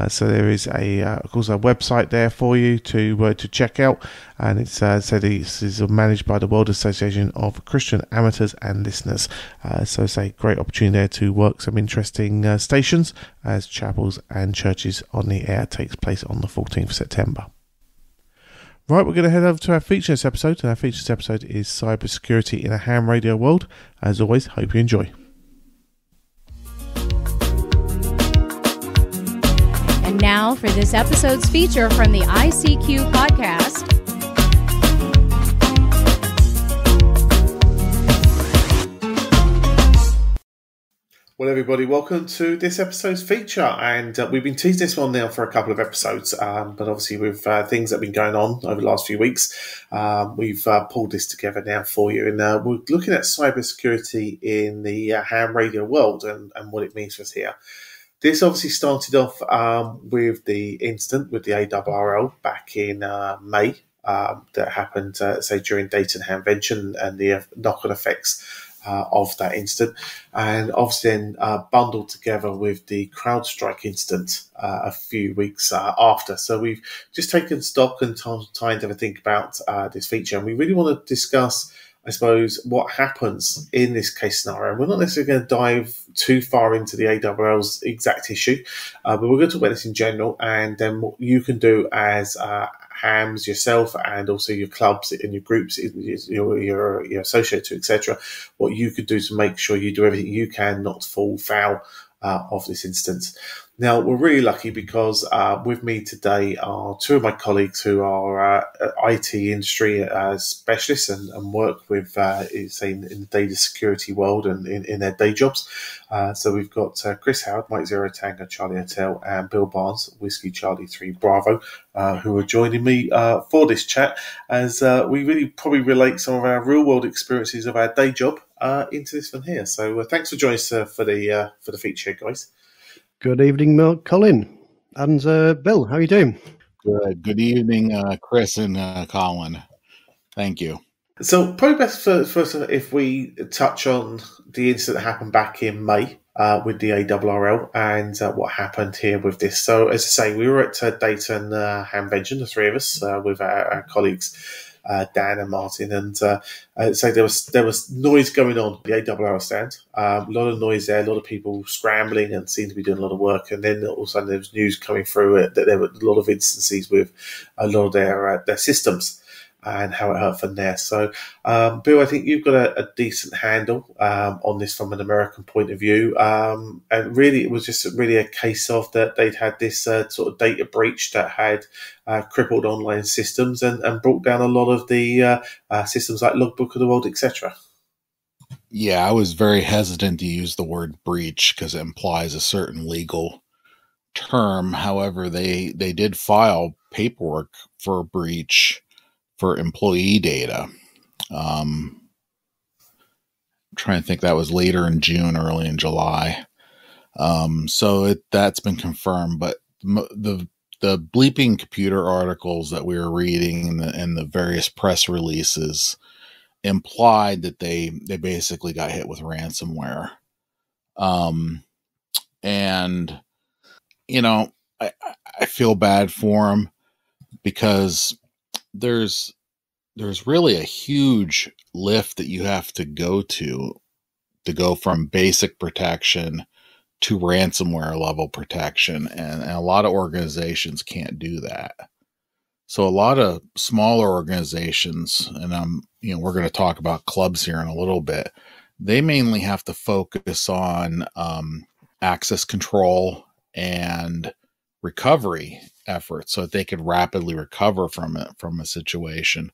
So there is of course, a website there for you to check out, and it's said this is managed by the World Association of Christian Amateurs and Listeners. So it's a great opportunity there to work some interesting stations as chapels and churches on the air takes place on the 14th of September. Right, we're going to head over to our features episode, and our features episode is Cybersecurity in a Ham Radio World. As always, hope you enjoy. And now for this episode's feature from the ICQ podcast. Well, everybody, welcome to this episode's feature, and we've been teasing this one now for a couple of episodes, but obviously with things that have been going on over the last few weeks, we've pulled this together now for you, and we're looking at cybersecurity in the ham radio world and what it means for us here. This obviously started off with the incident with the ARRL back in May that happened, say, during Dayton Hamvention and the knock-on effects of that incident, and obviously then bundled together with the CrowdStrike incident a few weeks after. So we've just taken stock and time to have a think about this feature, and we really want to discuss, I suppose, what happens in this case scenario. We're not necessarily going to dive too far into the ARRL's exact issue, but we're going to talk about this in general, and then what you can do as hams yourself and also your clubs and your groups you're associated to, etc. What you could do to make sure you do everything you can not to fall foul of this instance. Now, we're really lucky because with me today are two of my colleagues who are IT industry specialists and work with, say, in the data security world and in their day jobs. So we've got Chris Howard, Mike Zero Tango Charlie Hotel, and Bill Barnes, Whiskey Charlie 3 Bravo, who are joining me for this chat as we really probably relate some of our real world experiences of our day job into this one here. So thanks for joining us for the feature, guys. Good evening, Colin and Bill. How are you doing? Good evening, Chris and Colin. Thank you. So probably best first if we touch on the incident that happened back in May with the ARRL and what happened here with this. So as I say, we were at Dayton Hamvention, the three of us, with our colleagues Dan and Martin, and so there was noise going on at the ARRL stand. A lot of noise there, a lot of people scrambling and seemed to be doing a lot of work. And then all of a sudden there was news coming through that there were a lot of instances with a lot of their systems and how it hurt from there. So, Bill, I think you've got a decent handle on this from an American point of view. And really, it was just really a case of that they'd had this sort of data breach that had crippled online systems and brought down a lot of the systems like Logbook of the World, etc. Yeah, I was very hesitant to use the word breach because it implies a certain legal term. However, they did file paperwork for a breach for employee data. I'm trying to think, that was later in June, early in July. So that's been confirmed, but the bleeping computer articles that we were reading and the various press releases implied that they basically got hit with ransomware. And, you know, I feel bad for them because there's really a huge lift that you have to go from basic protection to ransomware level protection. And a lot of organizations can't do that. So a lot of smaller organizations, and we're going to talk about clubs here in a little bit, they mainly have to focus on access control and recovery efforts so that they could rapidly recover from a situation.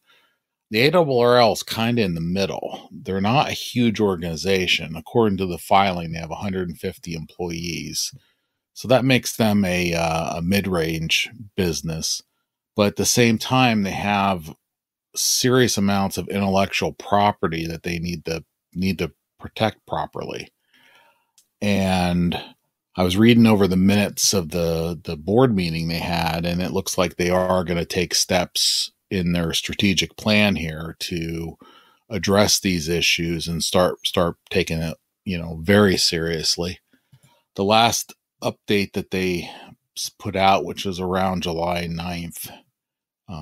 The ARRL is kind of in the middle. They're not a huge organization. According to the filing, they have 150 employees. So that makes them a mid-range business. But at the same time, they have serious amounts of intellectual property that they need to protect properly. And I was reading over the minutes of the board meeting they had, and it looks like they are going to take steps in their strategic plan here to address these issues and start taking it, very seriously. The last update that they put out, which was around July 9th,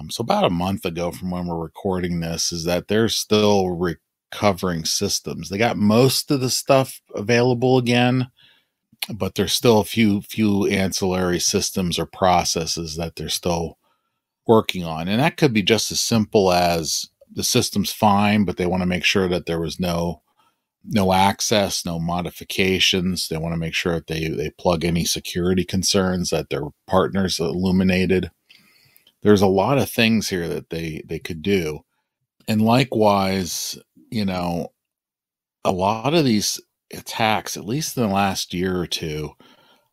so about a month ago from when we're recording this, is that they're still recovering systems. They got most of the stuff available again, but there's still a few ancillary systems or processes that they're still working on. And that could be just as simple as the system's fine, but they want to make sure that there was no access, no modifications. They want to make sure that they plug any security concerns that their partners illuminated. There's a lot of things here that they could do. And likewise, a lot of these attacks, at least in the last year or two,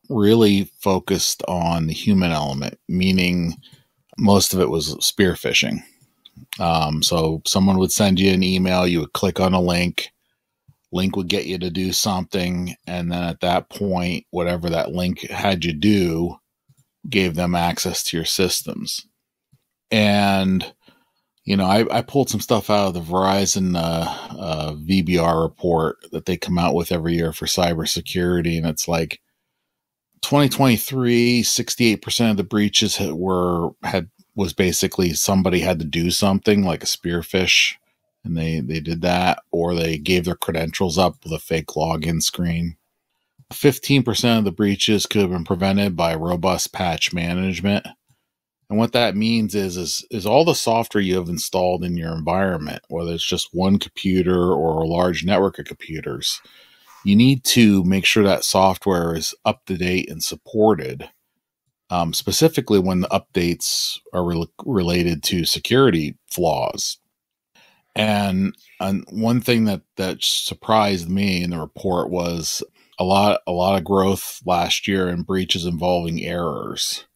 really focused on the human element, meaning most of it was spear phishing. So someone would send you an email, you would click on a link would get you to do something, and then at that point, whatever that link had you do gave them access to your systems. And I pulled some stuff out of the Verizon VBR report that they come out with every year for cybersecurity, and it's like 2023, 68% of the breaches was basically somebody had to do something like a spear phish, and they did that, or they gave their credentials up with a fake login screen. 15% of the breaches could have been prevented by robust patch management. And what that means is all the software you have installed in your environment, whether it's just one computer or a large network of computers, you need to make sure that software is up to date and supported, specifically when the updates are related to security flaws. And one thing that surprised me in the report was a lot of growth last year in breaches involving errors.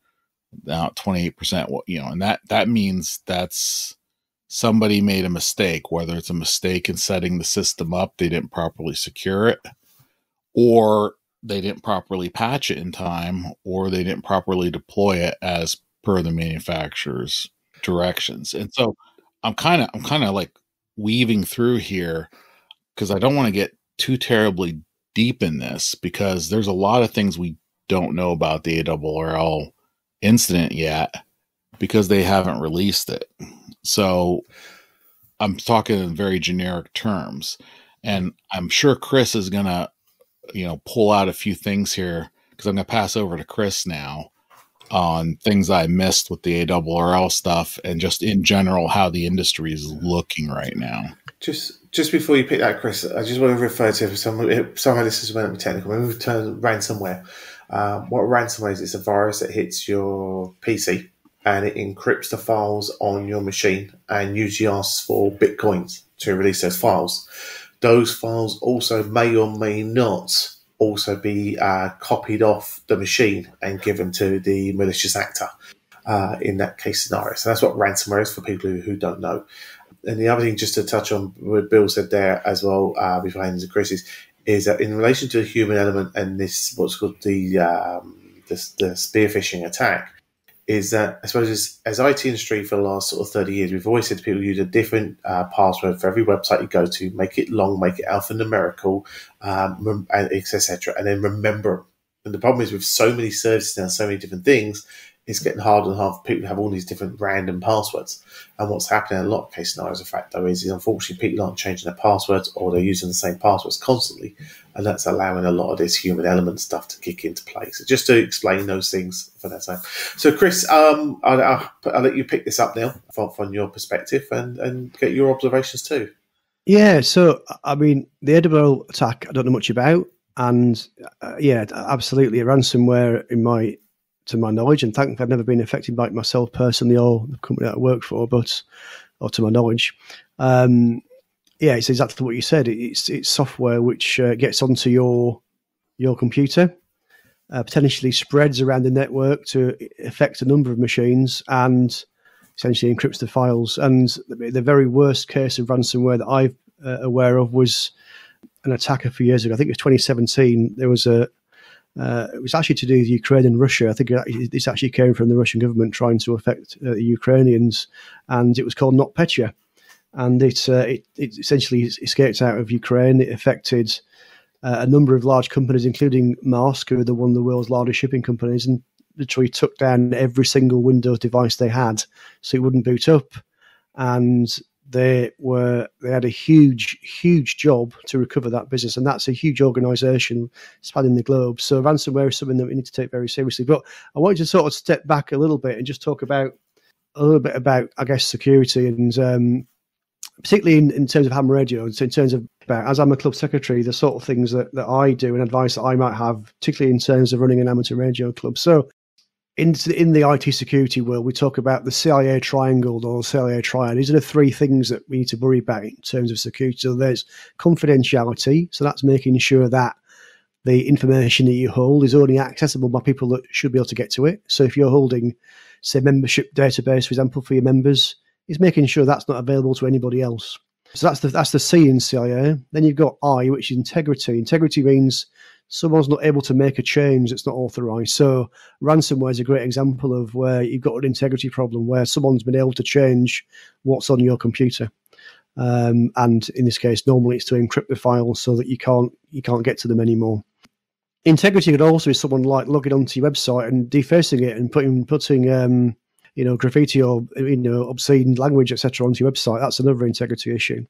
Now 28%, and that means that's somebody made a mistake, whether it's a mistake in setting the system up, they didn't properly secure it, or they didn't properly patch it in time, or they didn't properly deploy it as per the manufacturer's directions. And so I'm kind of like weaving through here because I don't want to get too terribly deep in this, because there's a lot of things we don't know about the ARRL incident yet because they haven't released it. So I'm talking in very generic terms, and I'm sure Chris is going to, pull out a few things here, because I'm going to pass over to Chris now on things I missed with the ARRL stuff and just in general how the industry is looking right now. Just before you pick that, Chris, I just want to refer to somehow this is when technical. When we turn ransomware, what ransomware is? It's a virus that hits your PC and it encrypts the files on your machine and usually asks for bitcoins to release those files. Those files also may or may not also be copied off the machine and given to the malicious actor in that case scenario. So that's what ransomware is for people who don't know. And the other thing, just to touch on what Bill said there as well, before I hand to Chris, is that in relation to the human element and this, what's called the spear phishing attack, is that I suppose as IT industry for the last sort of 30 years, we've always said to people use a different password for every website you go to, make it long, make it alphanumerical, etc., and then remember them. And the problem is with so many services now, so many different things, it's getting harder and harder for people to have all these different random passwords. And what's happening in a lot of case scenarios, in fact, though, is unfortunately people aren't changing their passwords, or they're using the same passwords constantly, and that's allowing a lot of this human element stuff to kick into play. So just to explain those things for that time. So Chris, I'll let you pick this up now from your perspective and get your observations too. Yeah, so I mean, the ARRL attack I don't know much about, and yeah, absolutely a ransomware to my knowledge, and thankfully I've never been affected by it myself personally or the company that I work for, or to my knowledge. Yeah, it's exactly what you said. It's software which gets onto your computer, potentially spreads around the network to affect a number of machines, and essentially encrypts the files. And the very worst case of ransomware that I'm aware of was an attack a few years ago. I think it was 2017. There was it was actually to do with Ukraine and Russia. I think this actually came from the Russian government trying to affect the Ukrainians, and it was called NotPetya. And it essentially escaped out of Ukraine. It affected a number of large companies, including Maersk, who are one of the world's largest shipping companies, and literally took down every single Windows device they had, so it wouldn't boot up. And they had a huge job to recover that business, and that's a huge organisation spanning the globe. So ransomware is something that we need to take very seriously. But I wanted to sort of step back a little bit and just talk a little bit about, I guess, security, and particularly in terms of ham radio, in terms of, as I'm a club secretary, the sort of things that I do and advice that I might have, particularly in terms of running an amateur radio club. So in the IT security world, we talk about the CIA triangle or CIA triad. These are the three things that we need to worry about in terms of security. So there's confidentiality. So that's making sure that the information that you hold is only accessible by people that should be able to get to it. So if you're holding, say, membership database, for example, for your members, it's making sure that's not available to anybody else. So that's the C in CIA. Then you've got I, which is integrity. Integrity means someone's not able to make a change that's not authorized. So ransomware is a great example of where you've got an integrity problem, where someone's been able to change what's on your computer. And in this case, normally it's to encrypt the files so that you can't get to them anymore. Integrity could also be someone like logging onto your website and defacing it and putting graffiti or obscene language, etc., onto your website. That's another integrity issue.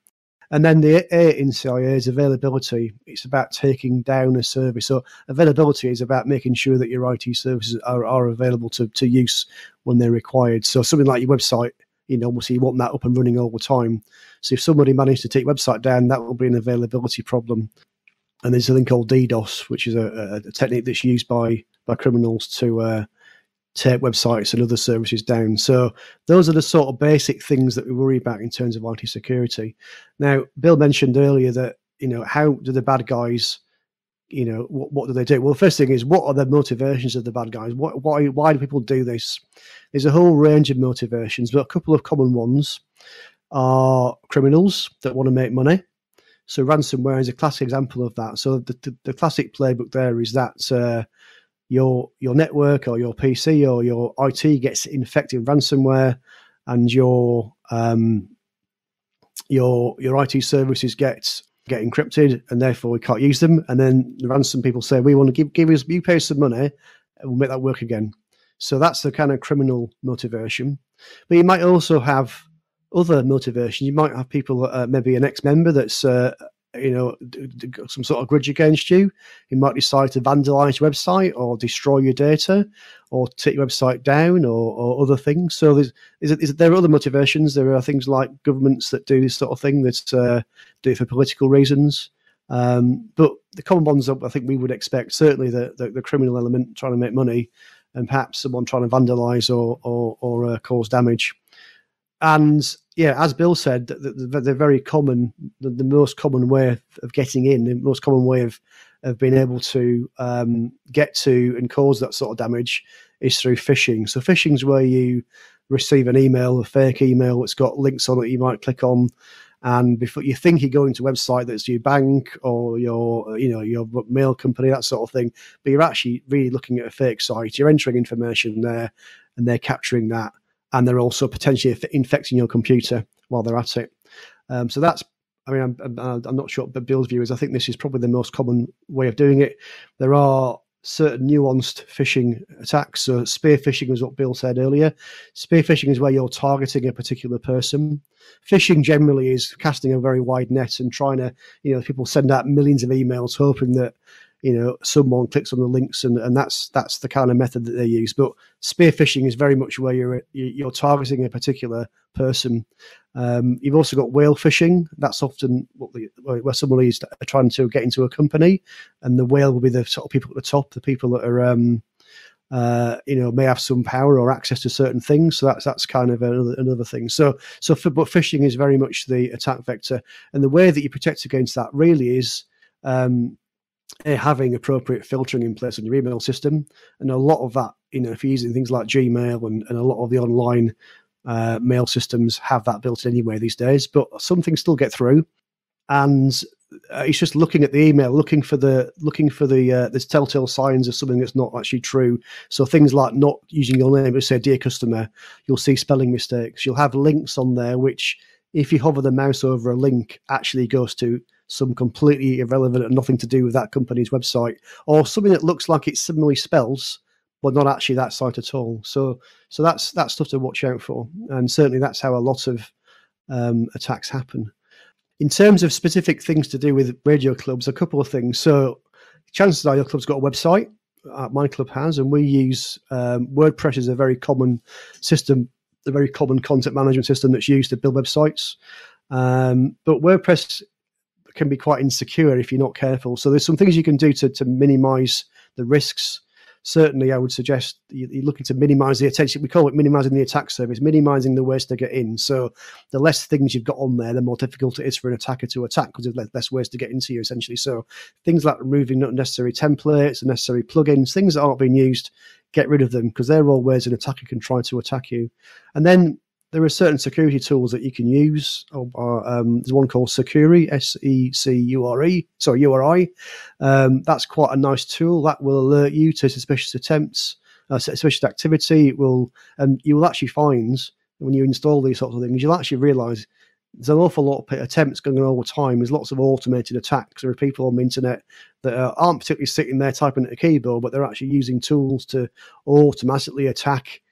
And then the A in CIA is availability. It's about taking down a service. So availability is about making sure that your IT services are available to use when they're required. So something like your website, obviously you want that up and running all the time. So if somebody managed to take your website down, that will be an availability problem. And there's something called DDoS, which is a technique that's used by criminals to take websites and other services down. So those are the sort of basic things that we worry about in terms of IT security. Now, Bill mentioned earlier that, how do the bad guys, what do they do? Well, the first thing is, what are the motivations of the bad guys? Why do people do this? There's a whole range of motivations, but a couple of common ones are criminals that want to make money. So ransomware is a classic example of that. So the classic playbook there is that your network or your PC or your IT gets infected with ransomware, and your IT services get encrypted, and therefore we can't use them. And then the ransom people say, we want to give us, you pay us some money, and we'll make that work again. So that's the kind of criminal motivation. But you might also have other motivation. You might have people, maybe an ex-member that's got some sort of grudge against you. You might decide to vandalize your website or destroy your data or take your website down or other things. So there are other motivations. There are things like governments that do this sort of thing, that do it for political reasons. But the common ones I think we would expect, certainly the criminal element trying to make money, and perhaps someone trying to vandalize or cause damage. And yeah, as Bill said, they're very common. The most common way of getting in, the most common way of being able to get to and cause that sort of damage is through phishing. So phishing is where you receive an email, a fake email that's got links on it you might click on, and before you think you're going to a website that's your bank or your mail company, that sort of thing, but you're actually really looking at a fake site. You're entering information there, and they're capturing that. And they're also potentially infecting your computer while they're at it. So that's, I'm not sure, but Bill's view is I think this is probably the most common way of doing it. There are certain nuanced phishing attacks. So spear phishing was what Bill said earlier. Spear phishing is where you're targeting a particular person. Phishing generally is casting a very wide net and trying to, people send out millions of emails hoping that, someone clicks on the links, and that's the kind of method that they use. But spear phishing is very much where you're targeting a particular person. You've also got whale phishing. That's often where somebody is trying to get into a company, and the whale will be the sort of people at the top, the people that are may have some power or access to certain things. So that's kind of another thing. But phishing is very much the attack vector, and the way that you protect against that really is having appropriate filtering in place on your email system. And a lot of that, if you're using things like Gmail and a lot of the online mail systems have that built in anyway these days, but some things still get through. And it's just looking at the email, looking for the telltale signs of something that's not actually true. So things like not using your name, but say "Dear Customer," you'll see spelling mistakes. You'll have links on there which, if you hover the mouse over a link, actually goes to some completely irrelevant and nothing to do with that company's website, or something that looks like it similarly spells, but not actually that site at all. So that's stuff to watch out for, and certainly that's how a lot of attacks happen. In terms of specific things to do with radio clubs, a couple of things. So chances are your club's got a website. My club has, and we use WordPress is a very common system, a very common content management system that's used to build websites. But WordPress can be quite insecure if you're not careful. So there's some things you can do to minimize the risks. Certainly, I would suggest you're looking to minimize the attention. We call it minimizing the attack surface, minimizing the ways to get in. So the less things you've got on there, the more difficult it is for an attacker to attack because there's less ways to get into you, essentially. So things like removing unnecessary templates, unnecessary plugins, things that aren't being used, get rid of them, because they're all ways an attacker can try to attack you. And then there are certain security tools that you can use. There's one called Securi, SECURE, URI. That's quite a nice tool that will alert you to suspicious attempts, suspicious activity. It will, and you will actually find when you install these sorts of things, you'll actually realise there's an awful lot of attempts going on all the time. There's lots of automated attacks. There are people on the internet that aren't particularly sitting there typing at a keyboard, but they're actually using tools to automatically attack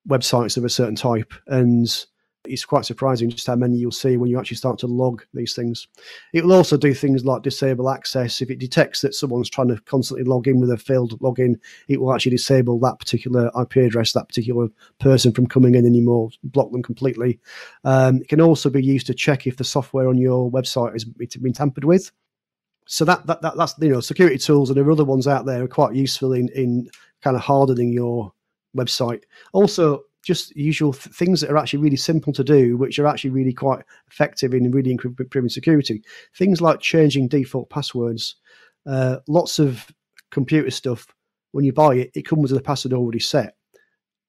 websites of a certain type, and it's quite surprising just how many you'll see when you actually start to log these things. It will also do things like disable access. If it detects that someone's trying to constantly log in with a failed login, it will actually disable that particular IP address, that particular person from coming in anymore, block them completely. It can also be used to check if the software on your website has been tampered with. So that's security tools, and there are other ones out there are quite useful in kind of hardening your website. Also, just usual things that are actually really simple to do, which are actually really quite effective in really improving security. Things like changing default passwords. Lots of computer stuff, when you buy it, it comes with a password already set.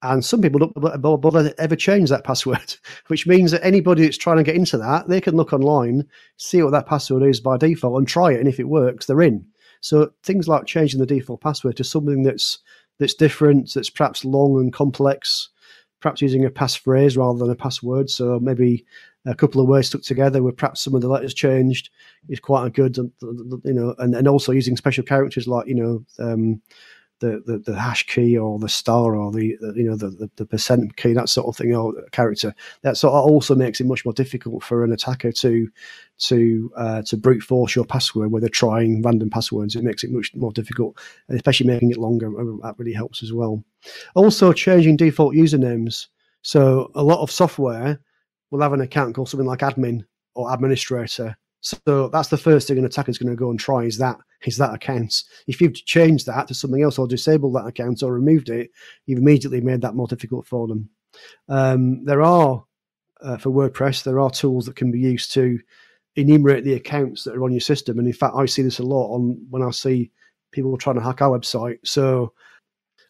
And some people don't bother ever change that password, which means that anybody that's trying to get into that, they can look online, see what that password is by default and try it. And if it works, they're in. So things like changing the default password to something that's different, that's perhaps long and complex, perhaps using a passphrase rather than a password. So maybe a couple of words stuck together with perhaps some of the letters changed is quite a good, and also using special characters like, the hash key or the star or the percent key, that sort of thing, or character. That sort of also makes it much more difficult for an attacker to brute force your password where they're trying random passwords. It makes it much more difficult, especially making it longer. That really helps as well. Also, changing default usernames. So a lot of software will have an account called something like admin or administrator. So that's the first thing an attacker is going to go and try is that account. If you've changed that to something else or disabled that account or removed it, you've immediately made that more difficult for them. There are, for WordPress, there are tools that can be used to enumerate the accounts that are on your system. And in fact, I see this a lot when I see people trying to hack our website. So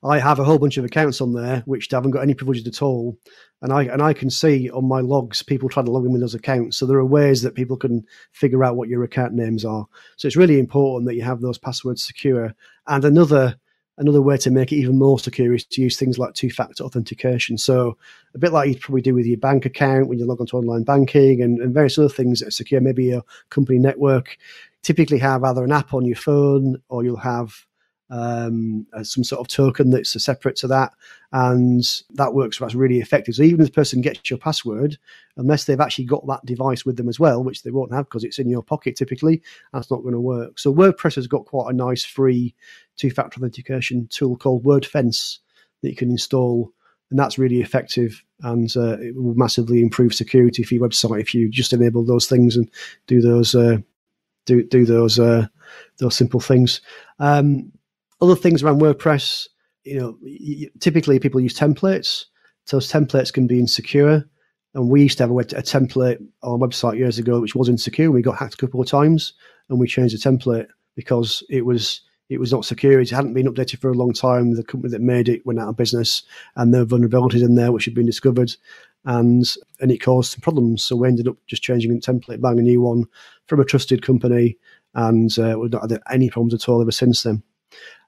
I have a whole bunch of accounts on there which haven't got any privileges at all, and I can see on my logs people trying to log in with those accounts. So there are ways that people can figure out what your account names are. So it's really important that you have those passwords secure. And another way to make it even more secure is to use things like two-factor authentication. So a bit like you'd probably do with your bank account when you log onto online banking and various other things that are secure. Maybe your company network typically have either an app on your phone or you'll have some sort of token that's separate to that, and that works. That's really effective. So even if the person gets your password, unless they've actually got that device with them as well, which they won't have because it's in your pocket typically, that's not going to work. So WordPress has got quite a nice free two-factor authentication tool called WordFence that you can install, and that's really effective, and it will massively improve security for your website if you just enable those things and do those those simple things. Other things around WordPress, typically people use templates. Those templates can be insecure, and we used to have a template on our website years ago which was insecure. We got hacked a couple of times, and we changed the template because it was not secure. It hadn't been updated for a long time. The company that made it went out of business, and there were vulnerabilities in there which had been discovered, and it caused some problems. So we ended up just changing the template, buying a new one from a trusted company, and we've not had any problems at all ever since then.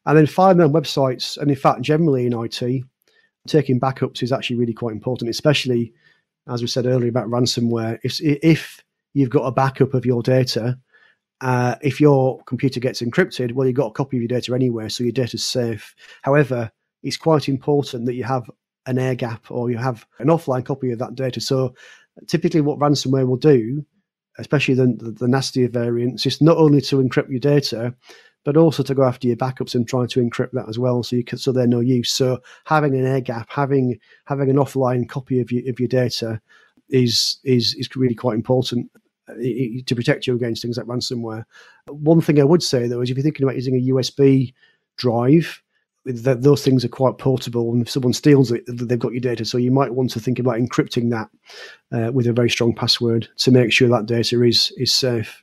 And then finally on websites, and in fact generally in IT, taking backups is actually really quite important, especially as we said earlier about ransomware. If you've got a backup of your data, if your computer gets encrypted, well, you've got a copy of your data anyway, so your data's safe. However, it's quite important that you have an air gap or you have an offline copy of that data. So typically what ransomware will do, especially the nastier variants, is not only to encrypt your data, but also to go after your backups and try to encrypt that as well, so they're no use. So having an air gap, having an offline copy of your data is really quite important to protect you against things like ransomware. One thing I would say though is if you're thinking about using a USB drive, those things are quite portable, and if someone steals it, they've got your data. So you might want to think about encrypting that with a very strong password to make sure that data is safe.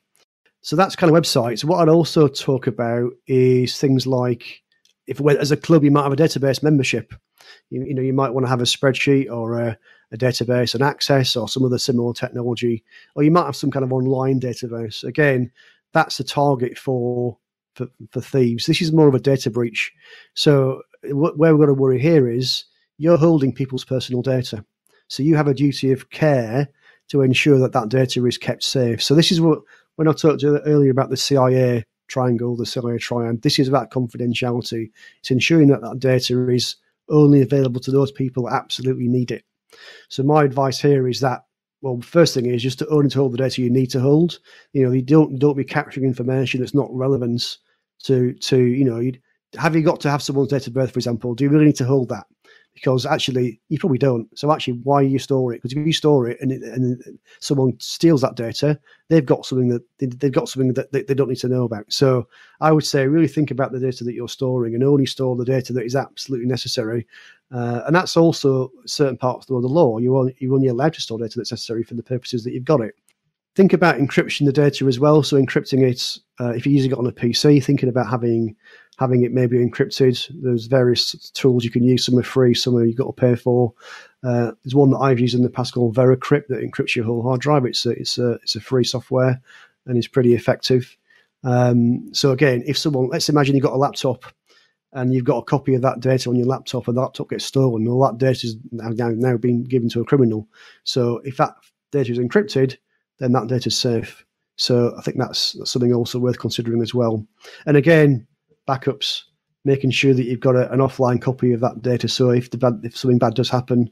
So that's kind of websites. What I'd also talk about is things like, if as a club you might have a database membership. You might want to have a spreadsheet or a database and access or some other similar technology, or you might have some kind of online database. Again, that's a target for thieves. This is more of a data breach. So where we've got to worry here is you're holding people's personal data. So you have a duty of care to ensure that data is kept safe. So this is when I talked earlier about the CIA triangle, the CIA triad, this is about confidentiality. It's ensuring that data is only available to those people that absolutely need it. So my advice here is that, well, first thing is just to only hold the data you need to hold. You don't be capturing information that's not relevant to have you got to have someone's date of birth, for example? Do you really need to hold that? Because actually, you probably don't. So actually, why you store it? Because if you store it and someone steals that data, they've got something that they don't need to know about. So I would say really think about the data that you're storing and only store the data that is absolutely necessary. And that's also certain parts of the law. You're only allowed to store data that's necessary for the purposes that you've got it. Think about encrypting the data as well. So encrypting it, if you're using it on a PC, thinking about having it maybe encrypted. There's various tools you can use. Some are free, some are you've got to pay for. There's one that I've used in the past called VeriCrypt that encrypts your whole hard drive. It's a free software and it's pretty effective. So again, let's imagine you've got a laptop and you've got a copy of that data on your laptop and the laptop gets stolen. All that data is now been given to a criminal. So if that data is encrypted, then that data is safe. So I think that's something also worth considering as well. And again, backups, making sure that you've got an offline copy of that data. So if something bad does happen,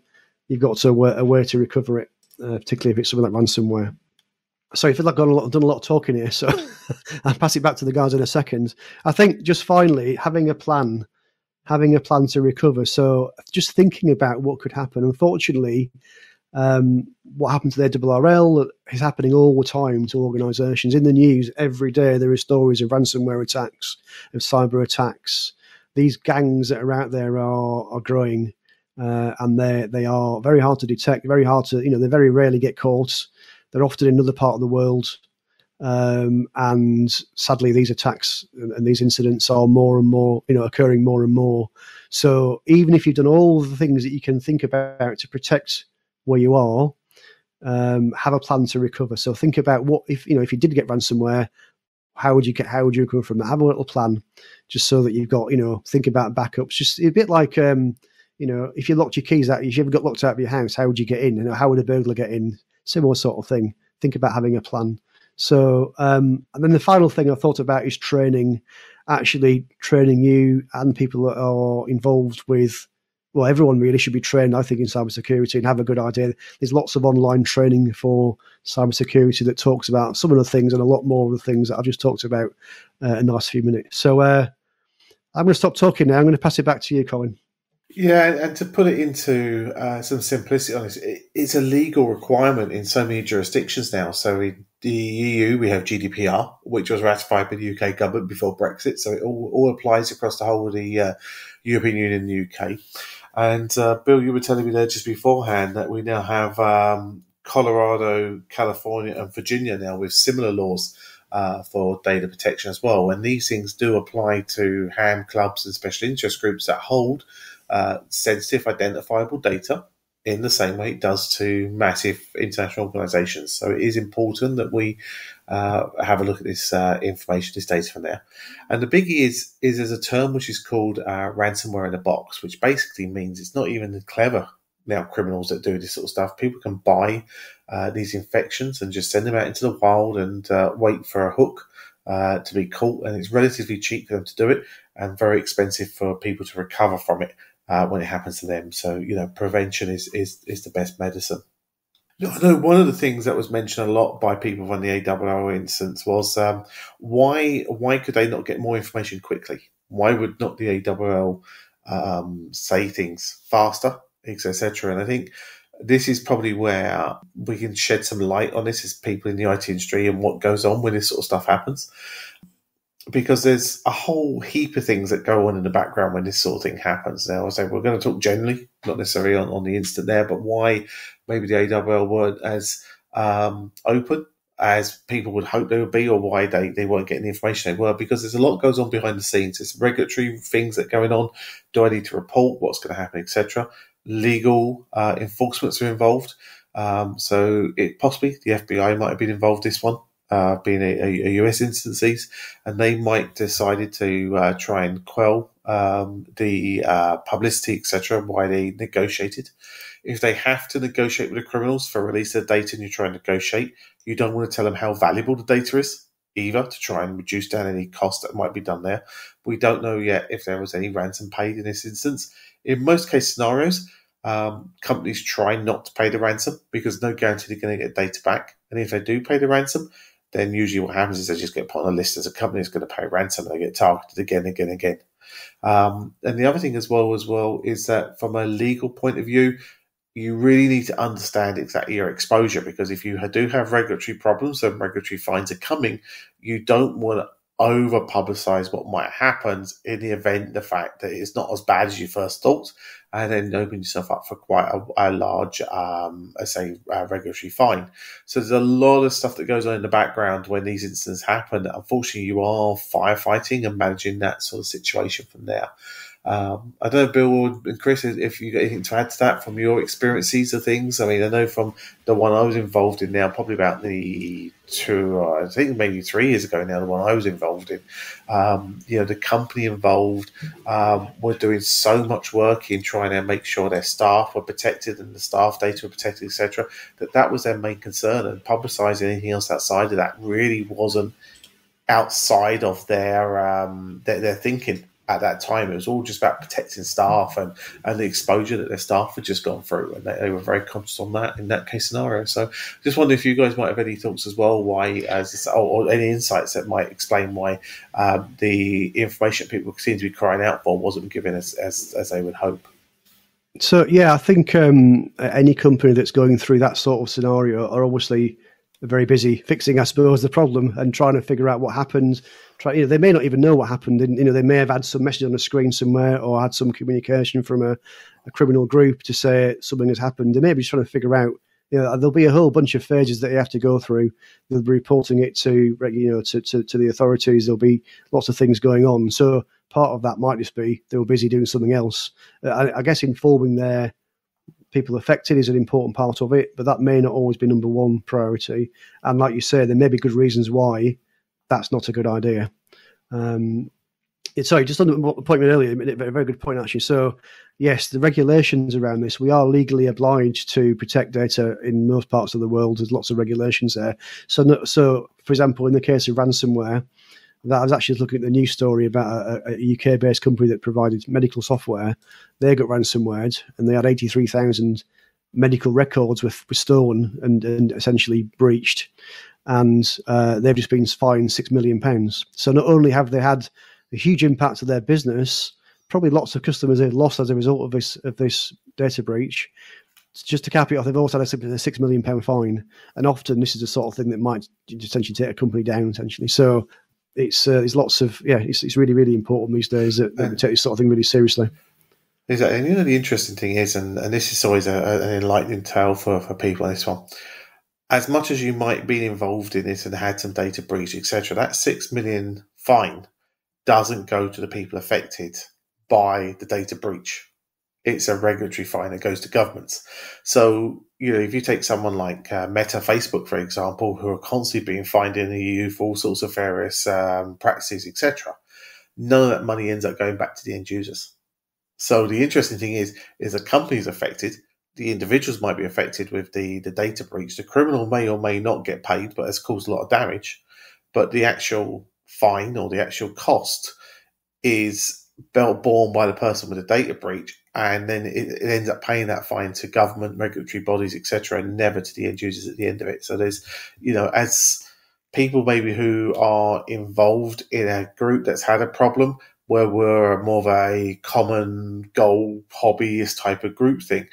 you've got a way to recover it, particularly if it's something like ransomware. So I feel like I've done a lot of talking here, so I'll pass it back to the guys in a second. I think just finally, having a plan to recover. So just thinking about what could happen. Unfortunately, what happened to the ARRL is happening all the time to organisations. In the news every day there are stories of ransomware attacks, of cyber attacks. These gangs that are out there are growing, and they are very hard to detect, very hard to, they very rarely get caught. They're often in another part of the world, and sadly these attacks and these incidents are more and more, occurring more and more. So even if you've done all the things that you can think about to protect where you are, have a plan to recover. So think about what if you did get ransomware, how would you recover from that? Have a little plan, just so that you've got, think about backups. Just a bit like if you locked your keys out, if you ever got locked out of your house, how would you get in? How would a burglar get in? Similar sort of thing. Think about having a plan. So and then the final thing I thought about is training. actually training you and people that are involved with, well, everyone really should be trained, I think, in cybersecurity and have a good idea. There's lots of online training for cybersecurity that talks about some of the things and a lot more of the things that I've just talked about in the last few minutes. So I'm going to stop talking now. I'm going to pass it back to you, Colin. Yeah, and to put it into some simplicity on this, it's a legal requirement in so many jurisdictions now. So in the EU, we have GDPR, which was ratified by the UK government before Brexit. So it all applies across the whole of the European Union and the UK. And Bill, you were telling me there just beforehand that we now have Colorado, California, and Virginia now with similar laws for data protection as well. And these things do apply to ham clubs and special interest groups that hold sensitive, identifiable data in the same way it does to massive international organizations. So it is important that we have a look at this information, this data from there. And the biggie is there's a term which is called ransomware in a box, which basically means it's not even the clever now criminals that do this sort of stuff. People can buy these infections and just send them out into the wild and wait for a hook to be caught. And it's relatively cheap for them to do it and very expensive for people to recover from it when it happens to them. So, prevention is the best medicine. I know one of the things that was mentioned a lot by people on the ARRL instance was why could they not get more information quickly? Why would not the ARRL say things faster, etc.? And I think this is probably where we can shed some light on this as people in the IT industry and what goes on when this sort of stuff happens. Because there's a whole heap of things that go on in the background when this sort of thing happens. Now, I say we're going to talk generally, not necessarily on the instant there, but why maybe the ARRL weren't as open as people would hope they would be, or why they weren't getting the information they were, because there's a lot goes on behind the scenes. There's regulatory things that are going on. Do I need to report? What's going to happen, etc.? Legal enforcements are involved. So it possibly the FBI might have been involved this one. Being a US instances, and they might decided to try and quell the publicity, etc., why they negotiated. If they have to negotiate with the criminals for release of data and you try and negotiate, you don't want to tell them how valuable the data is either, to try and reduce down any cost that might be done there. We don't know yet if there was any ransom paid in this instance. In most case scenarios, companies try not to pay the ransom because no guarantee they're going to get data back. And if they do pay the ransom, then usually what happens is they just get put on a list as a company that's going to pay ransom, and they get targeted again. And the other thing as well is that from a legal point of view, you really need to understand exactly your exposure, because if you do have regulatory problems and regulatory fines are coming, you don't want to over-publicize what might happen in the event the fact that it's not as bad as you first thought, and then open yourself up for quite a large, regulatory fine. So there's a lot of stuff that goes on in the background when these incidents happen. Unfortunately, you are firefighting and managing that sort of situation from there. I don't know, Bill and Chris, if you got anything to add to that from your experiences of things. I mean, I know from the one I was involved in now, probably about maybe 3 years ago now, the one I was involved in, the company involved were doing so much work in trying to make sure their staff were protected and the staff data were protected, etc., that was their main concern, and publicising anything else outside of that really wasn't outside of their thinking. At that time, it was all just about protecting staff and the exposure that their staff had just gone through, and they were very conscious on that in that case scenario. So just wonder if you guys might have any thoughts as well, or any insights that might explain why the information people seem to be crying out for wasn't given as they would hope. So, yeah, I think any company that's going through that sort of scenario are obviously very busy fixing, I suppose, the problem and trying to figure out what happened. They may not even know what happened. And, they may have had some message on the screen somewhere, or had some communication from a criminal group to say something has happened. They may be just trying to figure out. There'll be a whole bunch of phases that you have to go through. They'll be reporting it to the authorities. There'll be lots of things going on. So part of that might just be they were busy doing something else. I guess informing their people affected is an important part of it, but that may not always be number one priority. And like you say, there may be good reasons why that's not a good idea. Just on the point earlier, a very good point actually. So yes, the regulations around this, we are legally obliged to protect data in most parts of the world. There's lots of regulations there. So for example, in the case of ransomware, I was actually looking at the news story about a UK-based company that provided medical software. They got ransomware, and they had 83,000 medical records were stolen and essentially breached. And they've just been fined £6 million. So not only have they had a huge impact to their business, probably lots of customers they've lost as a result of this data breach. Just to cap it off, they've also had a £6 million fine. And often this is the sort of thing that might essentially take a company down, essentially. So it's there's lots of, it's really, really important these days that we take this sort of thing really seriously. Exactly. And the interesting thing is, and this is always an enlightening tale for people on this one, as much as you might be involved in this and had some data breach, etc., that $6 million fine doesn't go to the people affected by the data breach. It's a regulatory fine that goes to governments. So, if you take someone like Meta, Facebook, for example, who are constantly being fined in the EU for all sorts of various practices, etc., none of that money ends up going back to the end users. So the interesting thing is the company's affected, the individuals might be affected with the data breach. The criminal may or may not get paid, but has caused a lot of damage. But the actual fine or the actual cost is borne by the person with the data breach, and then it ends up paying that fine to government, regulatory bodies, etc., and never to the end users at the end of it. So there's, as people maybe who are involved in a group that's had a problem, where we're more of a common goal, hobbyist type of group thing,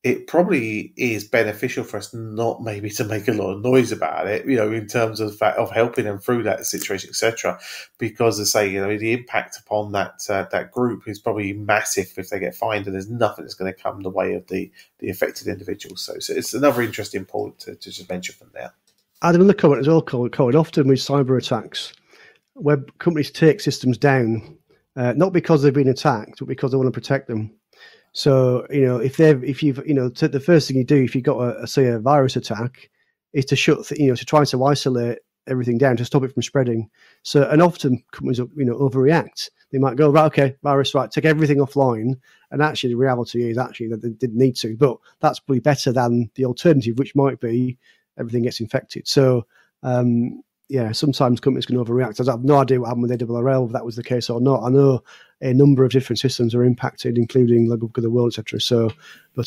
it probably is beneficial for us not maybe to make a lot of noise about it, in terms of helping them through that situation, etc. Because, as I say, the impact upon that group is probably massive if they get fined, and there's nothing that's going to come in the way of the affected individuals. So it's another interesting point to just mention from there. Add another comment as well, Colin. Often with cyber attacks, where companies take systems down, not because they've been attacked, but because they want to protect them. So, the first thing you do if you've got a virus attack is to to try to isolate everything down to stop it from spreading. So, and often companies, overreact. They might go, right, okay, virus, right, take everything offline. And actually the reality is that they didn't need to, but that's probably better than the alternative, which might be everything gets infected. So, sometimes companies can overreact. I have no idea what happened with ARRL, if that was the case or not. I know a number of different systems are impacted, including Logbook of the World, etc. So, but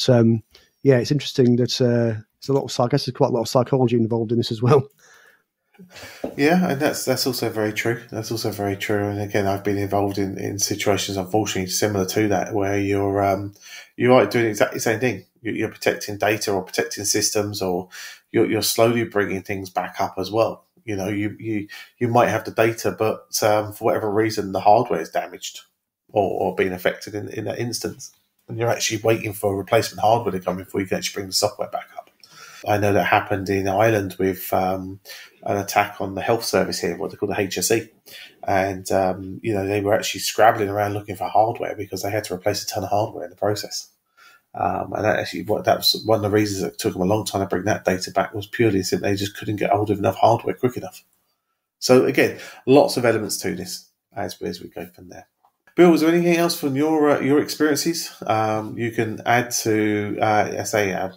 it's interesting that there's a lot of, I guess there's quite a lot of psychology involved in this as well. Yeah, and that's also very true. That's also very true. And again, I've been involved in situations, unfortunately, similar to that, where you are doing exactly the same thing. You're protecting data or protecting systems, or you're slowly bringing things back up as well. You might have the data, but for whatever reason, the hardware is damaged or being affected in that instance. And you're actually waiting for replacement hardware to come before you can actually bring the software back up. I know that happened in Ireland with an attack on the health service here, what they call the HSE. And, they were actually scrabbling around looking for hardware because they had to replace a ton of hardware in the process. And that was one of the reasons it took them a long time to bring that data back, was purely simply they just couldn't get hold of enough hardware quick enough. So again, lots of elements to this as we go from there. Bill, was there anything else from your experiences you can add to,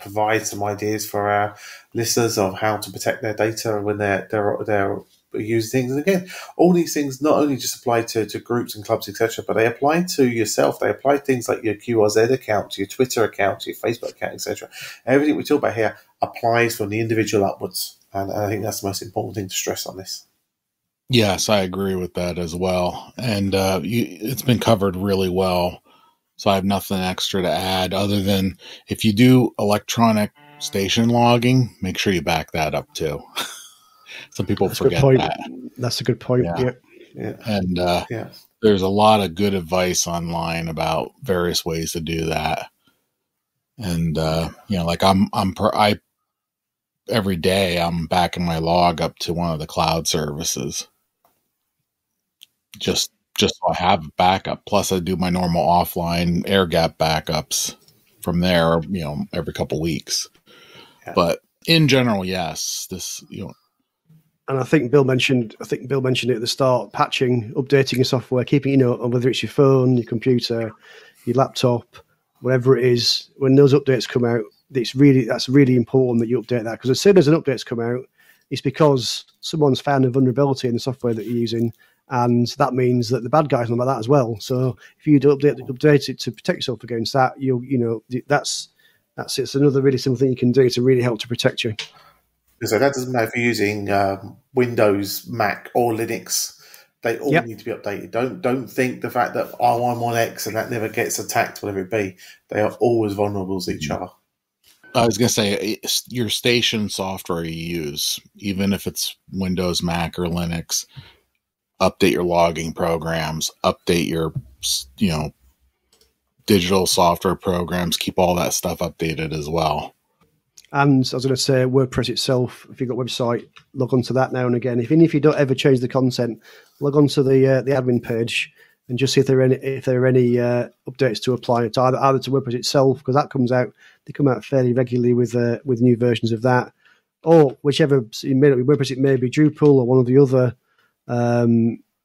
provide some ideas for our listeners of how to protect their data when they're using things? And again, all these things not only just apply to groups and clubs, etc., but they apply to yourself. They apply to things like your QRZ account, your Twitter account, your Facebook account, etc. Everything we talk about here applies from the individual upwards, and I think that's the most important thing to stress on this. Yes, I agree with that as well. And it's been covered really well. So I have nothing extra to add other than if you do electronic station logging, make sure you back that up too. Some people forget that. That's a good point. Yeah. And there's a lot of good advice online about various ways to do that. And, I every day I'm backing my log up to one of the cloud services. Just so I have a backup. Plus I do my normal offline air gap backups from there, every couple of weeks. Yeah. But in general, yes, and I think Bill mentioned it at the start, patching, updating your software, keeping, whether it's your phone, your computer, your laptop, whatever it is, when those updates come out, that's really important that you update that, because as soon as an update's come out, it's because someone's found a vulnerability in the software that you're using, And that means that the bad guys know about that as well. So if you do update it to protect yourself against that, that's it's another really simple thing you can do to really help to protect you. So that doesn't matter if you're using Windows, Mac, or Linux. They all need to be updated. Don't think the fact that I'm on X and that never gets attacked, whatever it be. They are always vulnerable to each other. I was going to say, your station software you use, even if it's Windows, Mac, or Linux, update your logging programs, update your, digital software programs, keep all that stuff updated as well. And I was going to say, WordPress itself, if you've got a website, log on to that now and again. Even if you don't ever change the content, log on to the admin page and just see if there are any updates to apply to either to WordPress itself, because that comes out. They come out fairly regularly with new versions of that, or whichever it may not be WordPress, it may be Drupal or one of the other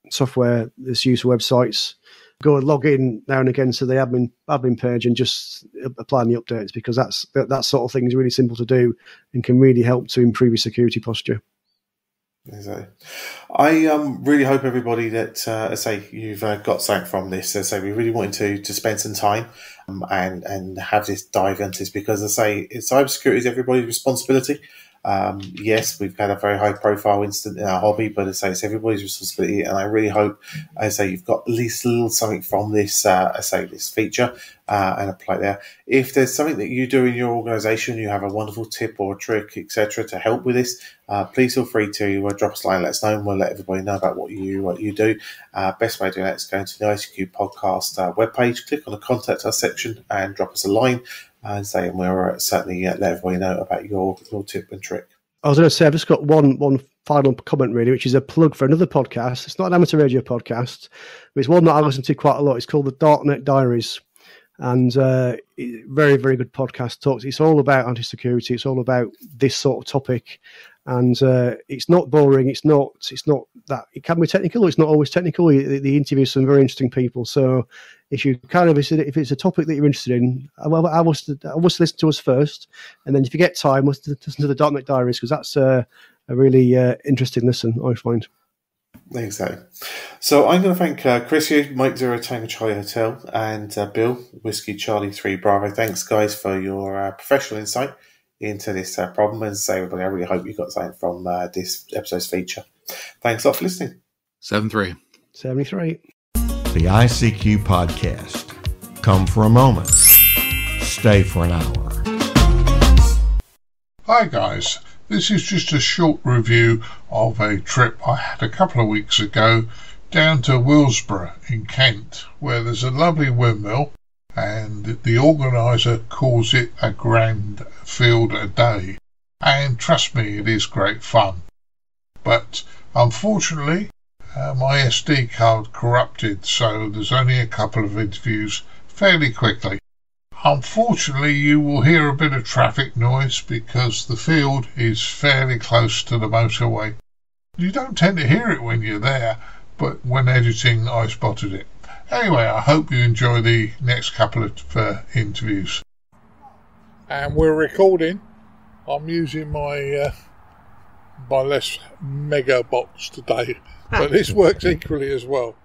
software that's used for websites. Go and log in now and again to the admin page and just apply the updates, because that sort of thing is really simple to do and can really help to improve your security posture. Exactly. I really hope everybody that, as I say, you've got something from this. As I say, we really wanted to spend some time and have this dive into this, because, as I say, cybersecurity is everybody's responsibility. Yes, we've had a very high profile incident in our hobby, but as I say, it's everybody's responsibility. And I really hope, as I say, you've got at least a little something from this, this feature, and apply there. If there's something that you do in your organization, you have a wonderful tip or trick, etc., to help with this, please feel free to drop us a line, let us know, and we'll let everybody know about what you do. Best way of doing that is going to the ICQ podcast webpage, click on the contact us section and drop us a line. And we'll certainly let everybody know about your tip and trick. I was going to say, I've just got one final comment, really, which is a plug for another podcast. It's not an amateur radio podcast, but it's one that I listen to quite a lot. It's called the Darknet Diaries. And very, very good podcast. It's all about anti-security. It's all about this sort of topic. And it's not boring. It's not that it can be technical. It's not always technical. The interview some very interesting people. So if you if it's a topic that you're interested in, I was listen to us first, and then if you get time, listen to the Darknet Diaries, because that's a really interesting listen, I find. Exactly. So I'm going to thank Chris here, Mike Zero Tango Charlie Hotel, and Bill Whiskey Charlie 3 Bravo. Thanks, guys, for your professional insight into this problem. And say, everybody, I really hope you got something from this episode's feature. Thanks a lot for listening. 73. The ICQ podcast. Come for a moment. Stay for an hour. Hi, guys. This is just a short review of a trip I had a couple of weeks ago down to Willesborough in Kent, where there's a lovely windmill, and the organiser calls it a grand field a day. And trust me, it is great fun. But unfortunately, my SD card corrupted, so there's only a couple of interviews fairly quickly. Unfortunately, you will hear a bit of traffic noise because the field is fairly close to the motorway. You don't tend to hear it when you're there, but when editing I spotted it. Anyway, I hope you enjoy the next couple of interviews. And we're recording. I'm using my less mega box today, but this works equally as well.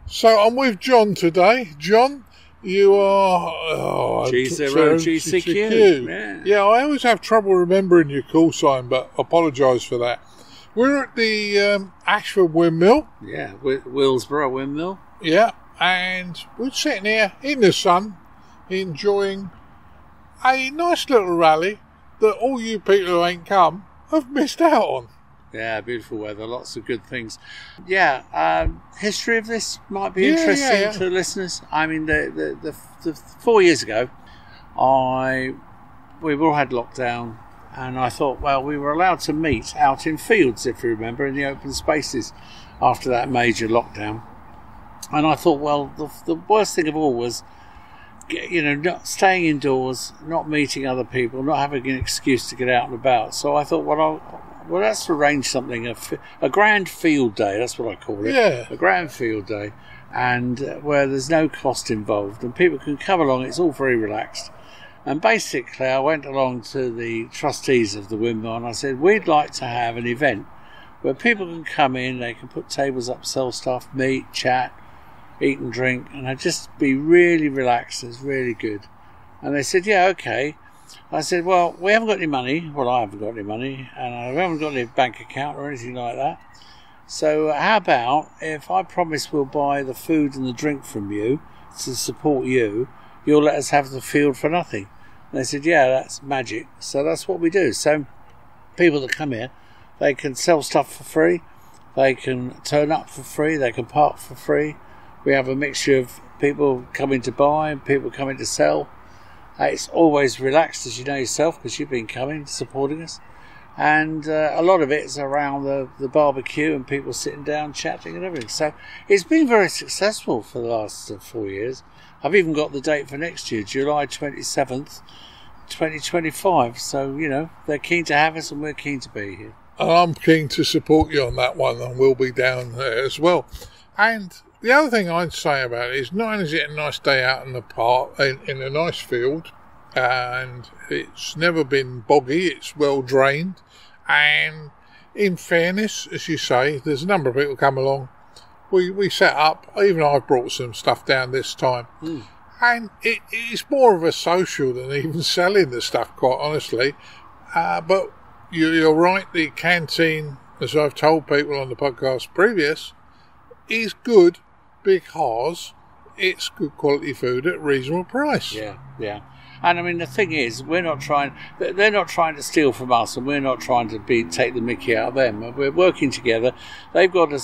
So I'm with John today. John, you are G0GCQ. Yeah, I always have trouble remembering your call sign, but apologise for that. We're at the Ashford Windmill. Yeah, Willesborough Windmill. Yeah, and we're sitting here in the sun, enjoying a nice little rally that all you people who ain't come have missed out on. Yeah, beautiful weather, lots of good things. Yeah, history of this might be interesting to listeners. I mean, the 4 years ago, we all had lockdown, and I thought, well, we were allowed to meet out in fields, if you remember, in the open spaces after that major lockdown. And I thought, well, the worst thing of all was, not staying indoors, not meeting other people, not having an excuse to get out and about. So I thought, well, let's arrange something, a grand field day, that's what I call it. Yeah. A grand field day, and where there's no cost involved, and people can come along, it's all very relaxed. And basically, I went along to the trustees of the windmill, and I said, we'd like to have an event where people can come in, they can put tables up, sell stuff, meet, chat, eat and drink, and just be really relaxed. It's really good. And they said, yeah, okay. I said, well, we haven't got any money. Well, I haven't got any money, and I haven't got any bank account or anything like that. So how about if I promise we'll buy the food and the drink from you to support you, you'll let us have the field for nothing? And they said, yeah, that's magic. So that's what we do. So people that come here, they can sell stuff for free, they can turn up for free, they can park for free. We have a mixture of people coming to buy and people coming to sell. It's always relaxed, as you know yourself, because you've been coming, supporting us. And a lot of it is around the barbecue and people sitting down, chatting and everything. So it's been very successful for the last 4 years. I've even got the date for next year, July 27th, 2025. So, you know, they're keen to have us and we're keen to be here. I'm keen to support you on that one, and we'll be down there as well. And the other thing I'd say about it is, not only is it a nice day out in the park, in a nice field, and it's never been boggy, it's well drained, and in fairness, as you say, there's a number of people come along. We set up, even I've brought some stuff down this time, and it's more of a social than even selling the stuff, quite honestly. But you're right, the canteen, as I've told people on the podcast previous, is good because it's good quality food at a reasonable price. Yeah. And I mean, the thing is, they're not trying to steal from us, and we're not trying to take the mickey out of them. We're working together. They've got to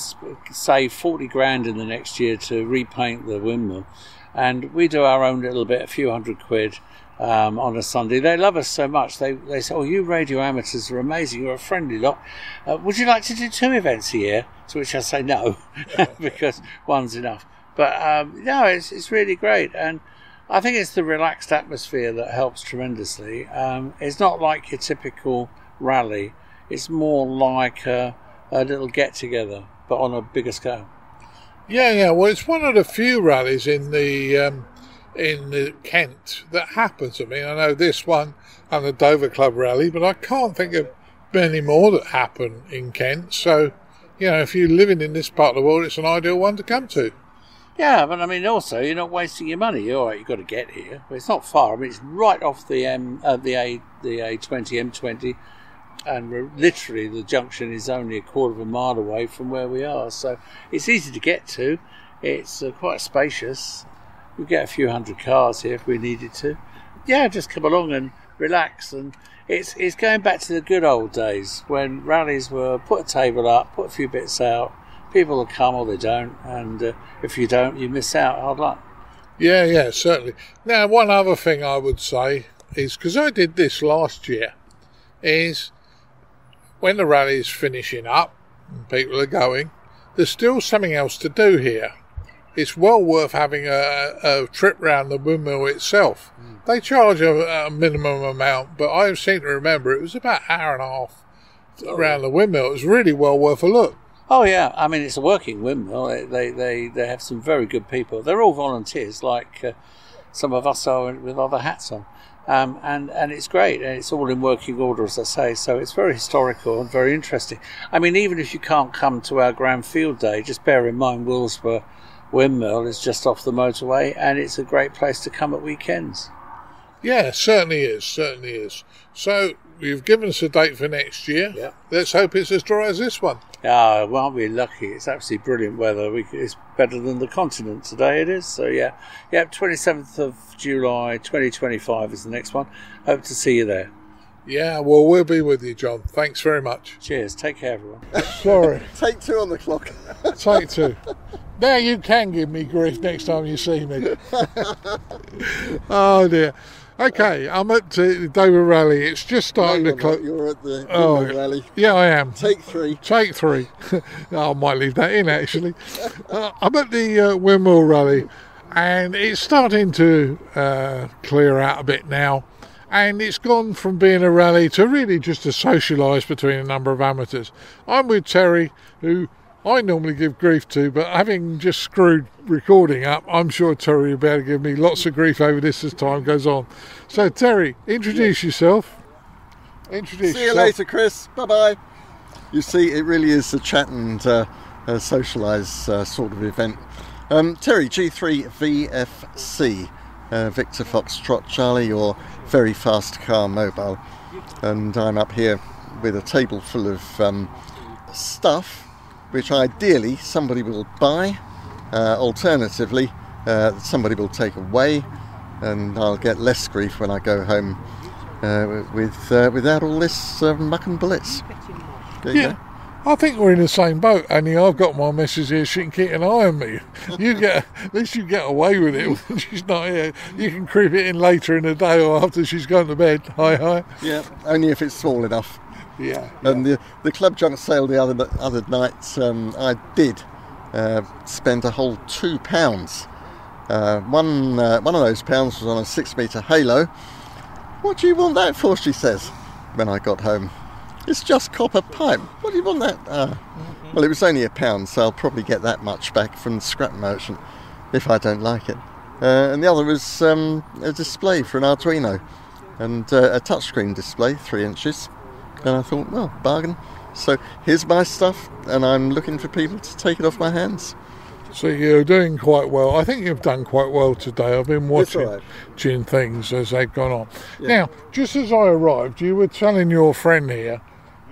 save 40 grand in the next year to repaint the windmill, and we do our own little bit, a few £100 on a Sunday. They love us so much. They say, oh, you radio amateurs are amazing. You're a friendly lot. Would you like to do 2 events a year? To which I say no, because one's enough. But no, it's really great, and I think it's the relaxed atmosphere that helps tremendously. It's not like your typical rally. It's more like a little get-together, but on a bigger scale. Yeah. Well, it's one of the few rallies in the Kent that happens. I mean, I know this one and the Dover Club rally, but I can't think of many more that happen in Kent. So, you know, if you're living in this part of the world, it's an ideal one to come to. Yeah, but I mean, also, you're not wasting your money. All right, you've got to get here, but it's not far. I mean, it's right off the A20, M20, and literally the junction is only a quarter of a mile away from where we are. So it's easy to get to. It's quite spacious. We get a few hundred cars here if we needed to. Yeah, just come along and relax. And it's going back to the good old days when rallies were put a table up, put a few bits out. People will come or they don't, and if you don't, you miss out. Hard luck. Yeah, certainly. Now, one other thing I would say is, because I did this last year, is when the rally is finishing up and people are going, there's still something else to do here. It's well worth having a trip round the windmill itself. They charge a minimum amount, but I seem to remember it was about an hour and a half around the windmill. It was really well worth a look. Oh yeah, I mean, it's a working windmill. They have some very good people. They're all volunteers, like some of us are with other hats on, and it's great. And it's all in working order, as I say. So it's very historical and very interesting. I mean, even if you can't come to our Grand Field Day, just bear in mind Willsborough Windmill is just off the motorway, and it's a great place to come at weekends. Yeah, certainly is. So you've given us a date for next year. Yeah. Let's hope it's as dry as this one. Ah, well, aren't we lucky? It's absolutely brilliant weather. It's better than the continent today, it is. So, yeah, 27th of July 2025 is the next one. Hope to see you there. Yeah, well, we'll be with you, John. Thanks very much. Cheers. Take care, everyone. Sorry. Take 2 on the clock. Take 2. Now you can give me grief next time you see me. Oh, dear. Okay, I'm at the Dover Rally. It's just starting to close. You're at the rally. Yeah, I am. Take 3. I might leave that in, actually. I'm at the Windmill Rally, and it's starting to clear out a bit now. And it's gone from being a rally to really just a socialise between a number of amateurs. I'm with Terry, who I normally give grief to, but having just screwed recording up, I'm sure Terry will be able to give me lots of grief over this as time goes on. So, Terry, introduce yourself. See you later, Chris. Bye-bye. You see, it really is a chat and socialise sort of event. Terry, G3VFC, Victor Foxtrot Charlie, your very fast car mobile. And I'm up here with a table full of stuff, which ideally somebody will buy. Alternatively, somebody will take away, and I'll get less grief when I go home without all this muck and bullets. Yeah, I think we're in the same boat. Only I've got my missus here; she can keep an eye on me. At least you get away with it when she's not here. You can creep it in later in the day or after she's gone to bed. Hi. Yeah, only if it's small enough. Yeah. And the club junk sale the other night, I did spend a whole £2. One of those pounds was on a 6-metre halo. What do you want that for? She says when I got home. It's just copper pipe. What do you want that? Well, it was only £1, so I'll probably get that much back from the scrap merchant if I don't like it. And the other was a display for an Arduino and a touchscreen display, 3 inches. And I thought, well, bargain. So here's my stuff, and I'm looking for people to take it off my hands. So you're doing quite well. I think you've done quite well today. I've been watching things as they've gone on. Yeah. Now, just as I arrived, you were telling your friend here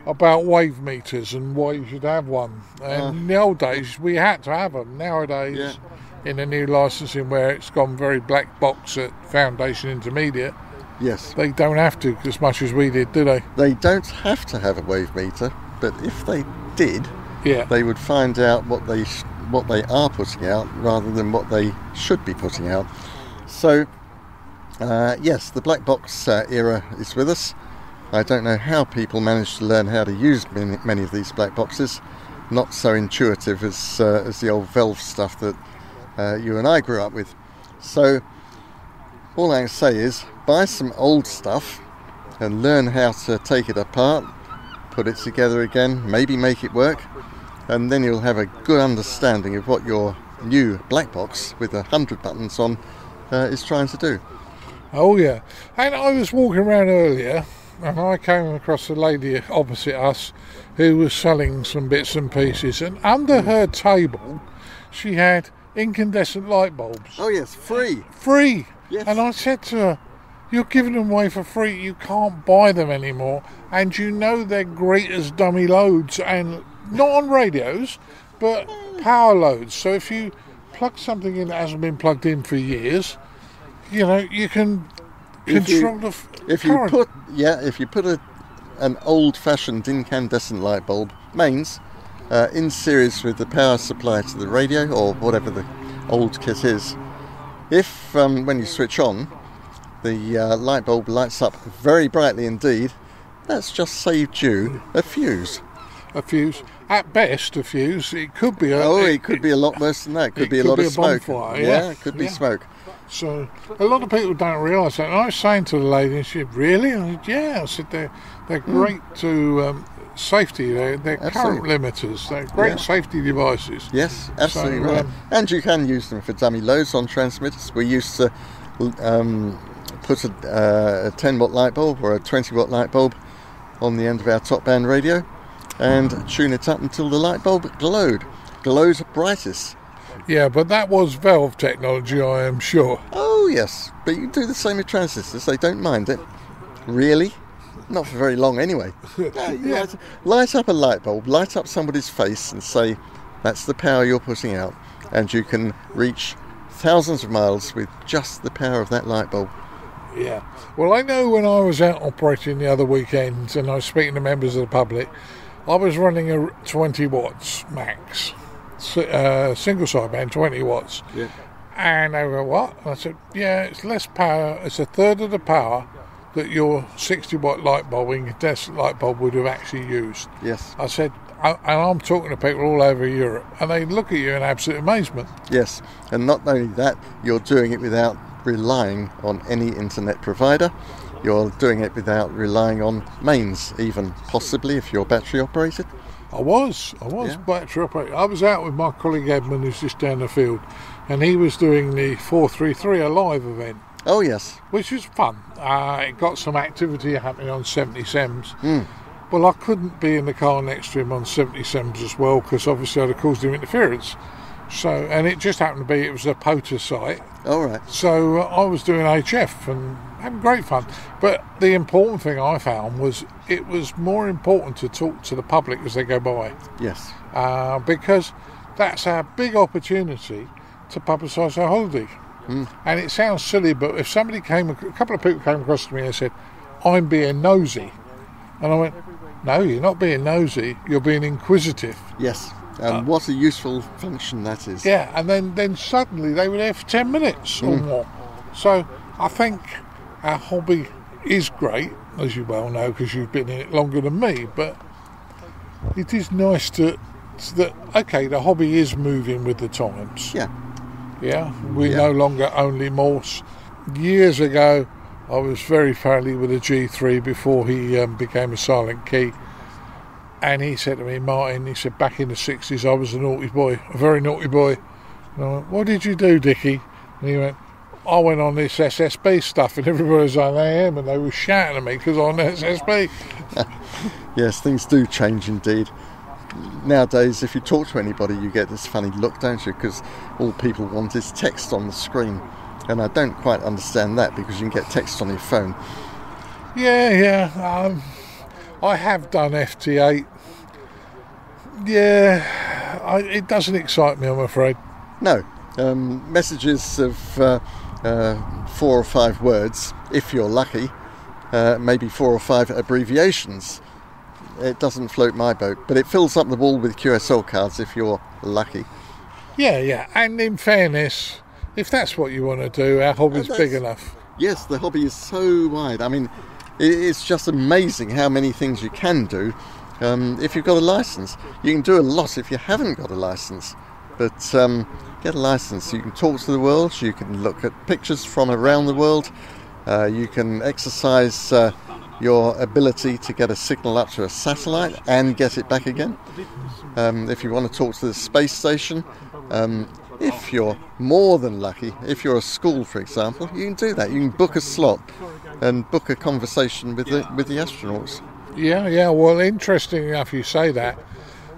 about wave meters and why you should have one. And in the old days, we had to have them. Nowadays, in the new licensing where it's gone very black box at Foundation Intermediate, yes, they don't have to as much as we did, do they? They don't have to have a wave meter, but if they did, they would find out what they are putting out rather than what they should be putting out. So, yes, the black box era is with us. I don't know how people manage to learn how to use many of these black boxes. Not so intuitive as the old Valve stuff that you and I grew up with. So, all I can say is buy some old stuff and learn how to take it apart, put it together again, maybe make it work, and then you'll have a good understanding of what your new black box with 100 buttons on is trying to do. Oh yeah, and I was walking around earlier and I came across a lady opposite us who was selling some bits and pieces, and under her table she had incandescent light bulbs. Oh yes, free. Yes. And I said to her, you're giving them away for free, you can't buy them anymore, and you know they're great as dummy loads, and not on radios, but power loads. So if you plug something in that hasn't been plugged in for years, you know, you can control the current. If you put an old-fashioned incandescent light bulb, mains, in series with the power supply to the radio, or whatever the old kit is, if when you switch on, the light bulb lights up very brightly indeed, that's just saved you a fuse. A fuse. At best, a fuse. It could be it could be a lot worse than that. It could be a lot of smoke. Bonfire, it could be smoke. So a lot of people don't realise that. And I was saying to the lady, and she said, "Really?" I said, "Yeah." I said, "They're great to safety. They're current limiters. They're great safety devices." Yes, absolutely right. And you can use them for dummy loads on transmitters. We used to put a 10-watt light bulb or a 20-watt light bulb on the end of our top band radio and tune it up until the light bulb glowed brightest. Yeah, but that was Valve technology, I am sure. Oh yes, but you can do the same with transistors. They don't mind it. Really? Not for very long anyway. Light up a light bulb, light up somebody's face and say, that's the power you're putting out, and you can reach thousands of miles with just the power of that light bulb. Yeah. Well, I know when I was out operating the other weekend and I was speaking to members of the public, I was running a 20 watts max, single sideband 20 watts. Yeah. And they were, what? And I said, yeah, it's less power, it's a third of the power that your 60 watt light bulb, incandescent light bulb, would have actually used. Yes. I said, and I'm talking to people all over Europe, and they look at you in absolute amazement. Yes, and not only that, you're doing it without relying on any internet provider. You're doing it without relying on mains, even, possibly, if you're battery operated. I was battery operated. I was out with my colleague Edmund, who's just down the field, and he was doing the 433 Alive event. Oh, yes. Which was fun. It got some activity happening on 77s. Well, I couldn't be in the car next to him on 77s as well, because obviously I'd have caused him interference. So, and it just happened to be, it was a POTA site. All right. So I was doing HF and having great fun. But the important thing I found was it was more important to talk to the public as they go by. Yes. Because that's our big opportunity to publicise our holiday. And it sounds silly, but if a couple of people came across to me and said, I'm being nosy. And I went, no, you're not being nosy, you're being inquisitive. Yes. What a useful function that is. Yeah, and then suddenly they were there for 10 minutes or more. So I think our hobby is great, as you well know, because you've been in it longer than me, but it is nice that the hobby is moving with the times. Yeah. Yeah, we're no longer only Morse. Years ago, I was very friendly with a G3 before he became a silent key. And he said to me, Martin, he said, back in the 60s, I was a naughty boy, a very naughty boy. And I went, what did you do, Dickie? And he went, I went on this SSB stuff, and everybody was like, I am, and they were shouting at me because I'm on SSB. Yes, things do change indeed. Nowadays, if you talk to anybody, you get this funny look, don't you? Because all people want is text on the screen. And I don't quite understand that, because you can get text on your phone. Yeah. I have done FT8. Yeah, it doesn't excite me, I'm afraid. No. Messages of 4 or 5 words, if you're lucky, maybe 4 or 5 abbreviations. It doesn't float my boat, but it fills up the wall with QSL cards if you're lucky. Yeah, and in fairness, if that's what you want to do, our hobby's big enough. Yes, the hobby is so wide. I mean, it's just amazing how many things you can do if you've got a license. You can do a lot if you haven't got a license, but get a license. You can talk to the world, you can look at pictures from around the world, you can exercise your ability to get a signal up to a satellite and get it back again. If you want to talk to the space station, if you're more than lucky, if you're a school, for example, you can do that. You can book a slot and book a conversation with the astronauts. Yeah. Well, interesting enough you say that.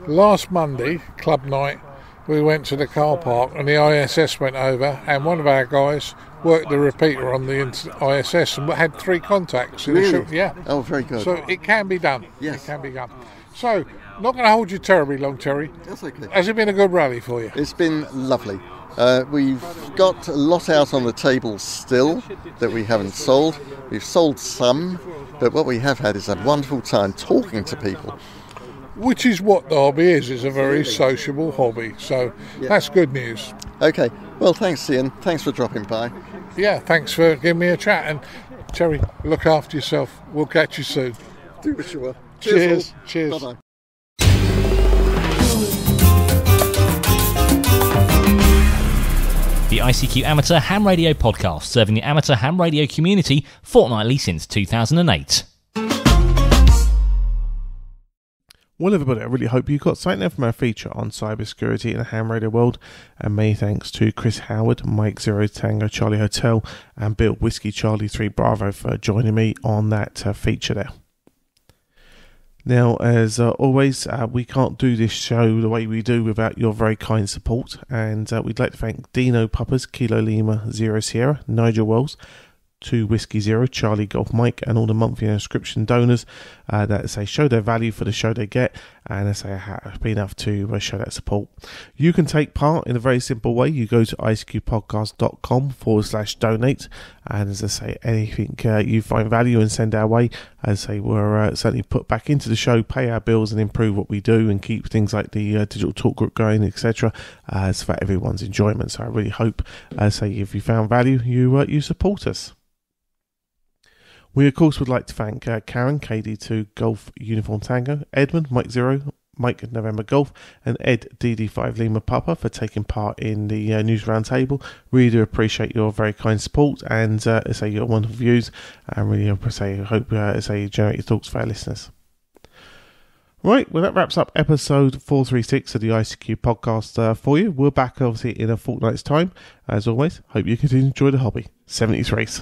Last Monday, club night, we went to the car park and the ISS went over, and one of our guys worked the repeater on the ISS and had 3 contacts. Really? Yeah. Oh, very good. So it can be done. Yes. It can be done. So, not going to hold you terribly long, Terry. That's okay. Has it been a good rally for you? It's been lovely. We've got a lot out on the table still that we haven't sold. We've sold some, but what we have had is a wonderful time talking to people. Which is what the hobby is. It's a very sociable hobby. So that's good news. Okay. Well, thanks, Ian. Thanks for dropping by. Yeah, thanks for giving me a chat. And Terry, look after yourself. We'll catch you soon. Do what you will. Cheers. Bye-bye. The ICQ Amateur Ham Radio Podcast, serving the amateur ham radio community fortnightly since 2008. Well, everybody, I really hope you got something there from our feature on cybersecurity in the ham radio world. And many thanks to Chris Howard, Mike 0 Tango Charlie Hotel, and Bill Whiskey Charlie 3 Bravo for joining me on that feature there. Now, as always, we can't do this show the way we do without your very kind support, and we'd like to thank Dino Puppers, Kilo Lima 0 Sierra, Nigel Wells, 2 Whiskey 0, Charlie Golf Mike, and all the monthly subscription donors that show their value for the show they get, and have been enough to show that support. You can take part in a very simple way. You go to icqpodcast.com/donate, and as I say, anything you find value and send our way, as I say, we'll certainly put back into the show, pay our bills, and improve what we do, and keep things like the digital talk group going, etc. For everyone's enjoyment. So I really hope, if you found value, you support us. We, of course, would like to thank Caryn, KD2 Golf Uniform Tango, Edmund, Mike 0, Mike November Golf, and Ed DD5 Lima Papa for taking part in the news roundtable. Really do appreciate your very kind support and your wonderful views, and really hope you generate your thoughts for our listeners. Right, well, that wraps up episode 436 of the ICQ podcast for you. We're back, obviously, in a fortnight's time. As always, hope you continue to enjoy the hobby. 73s.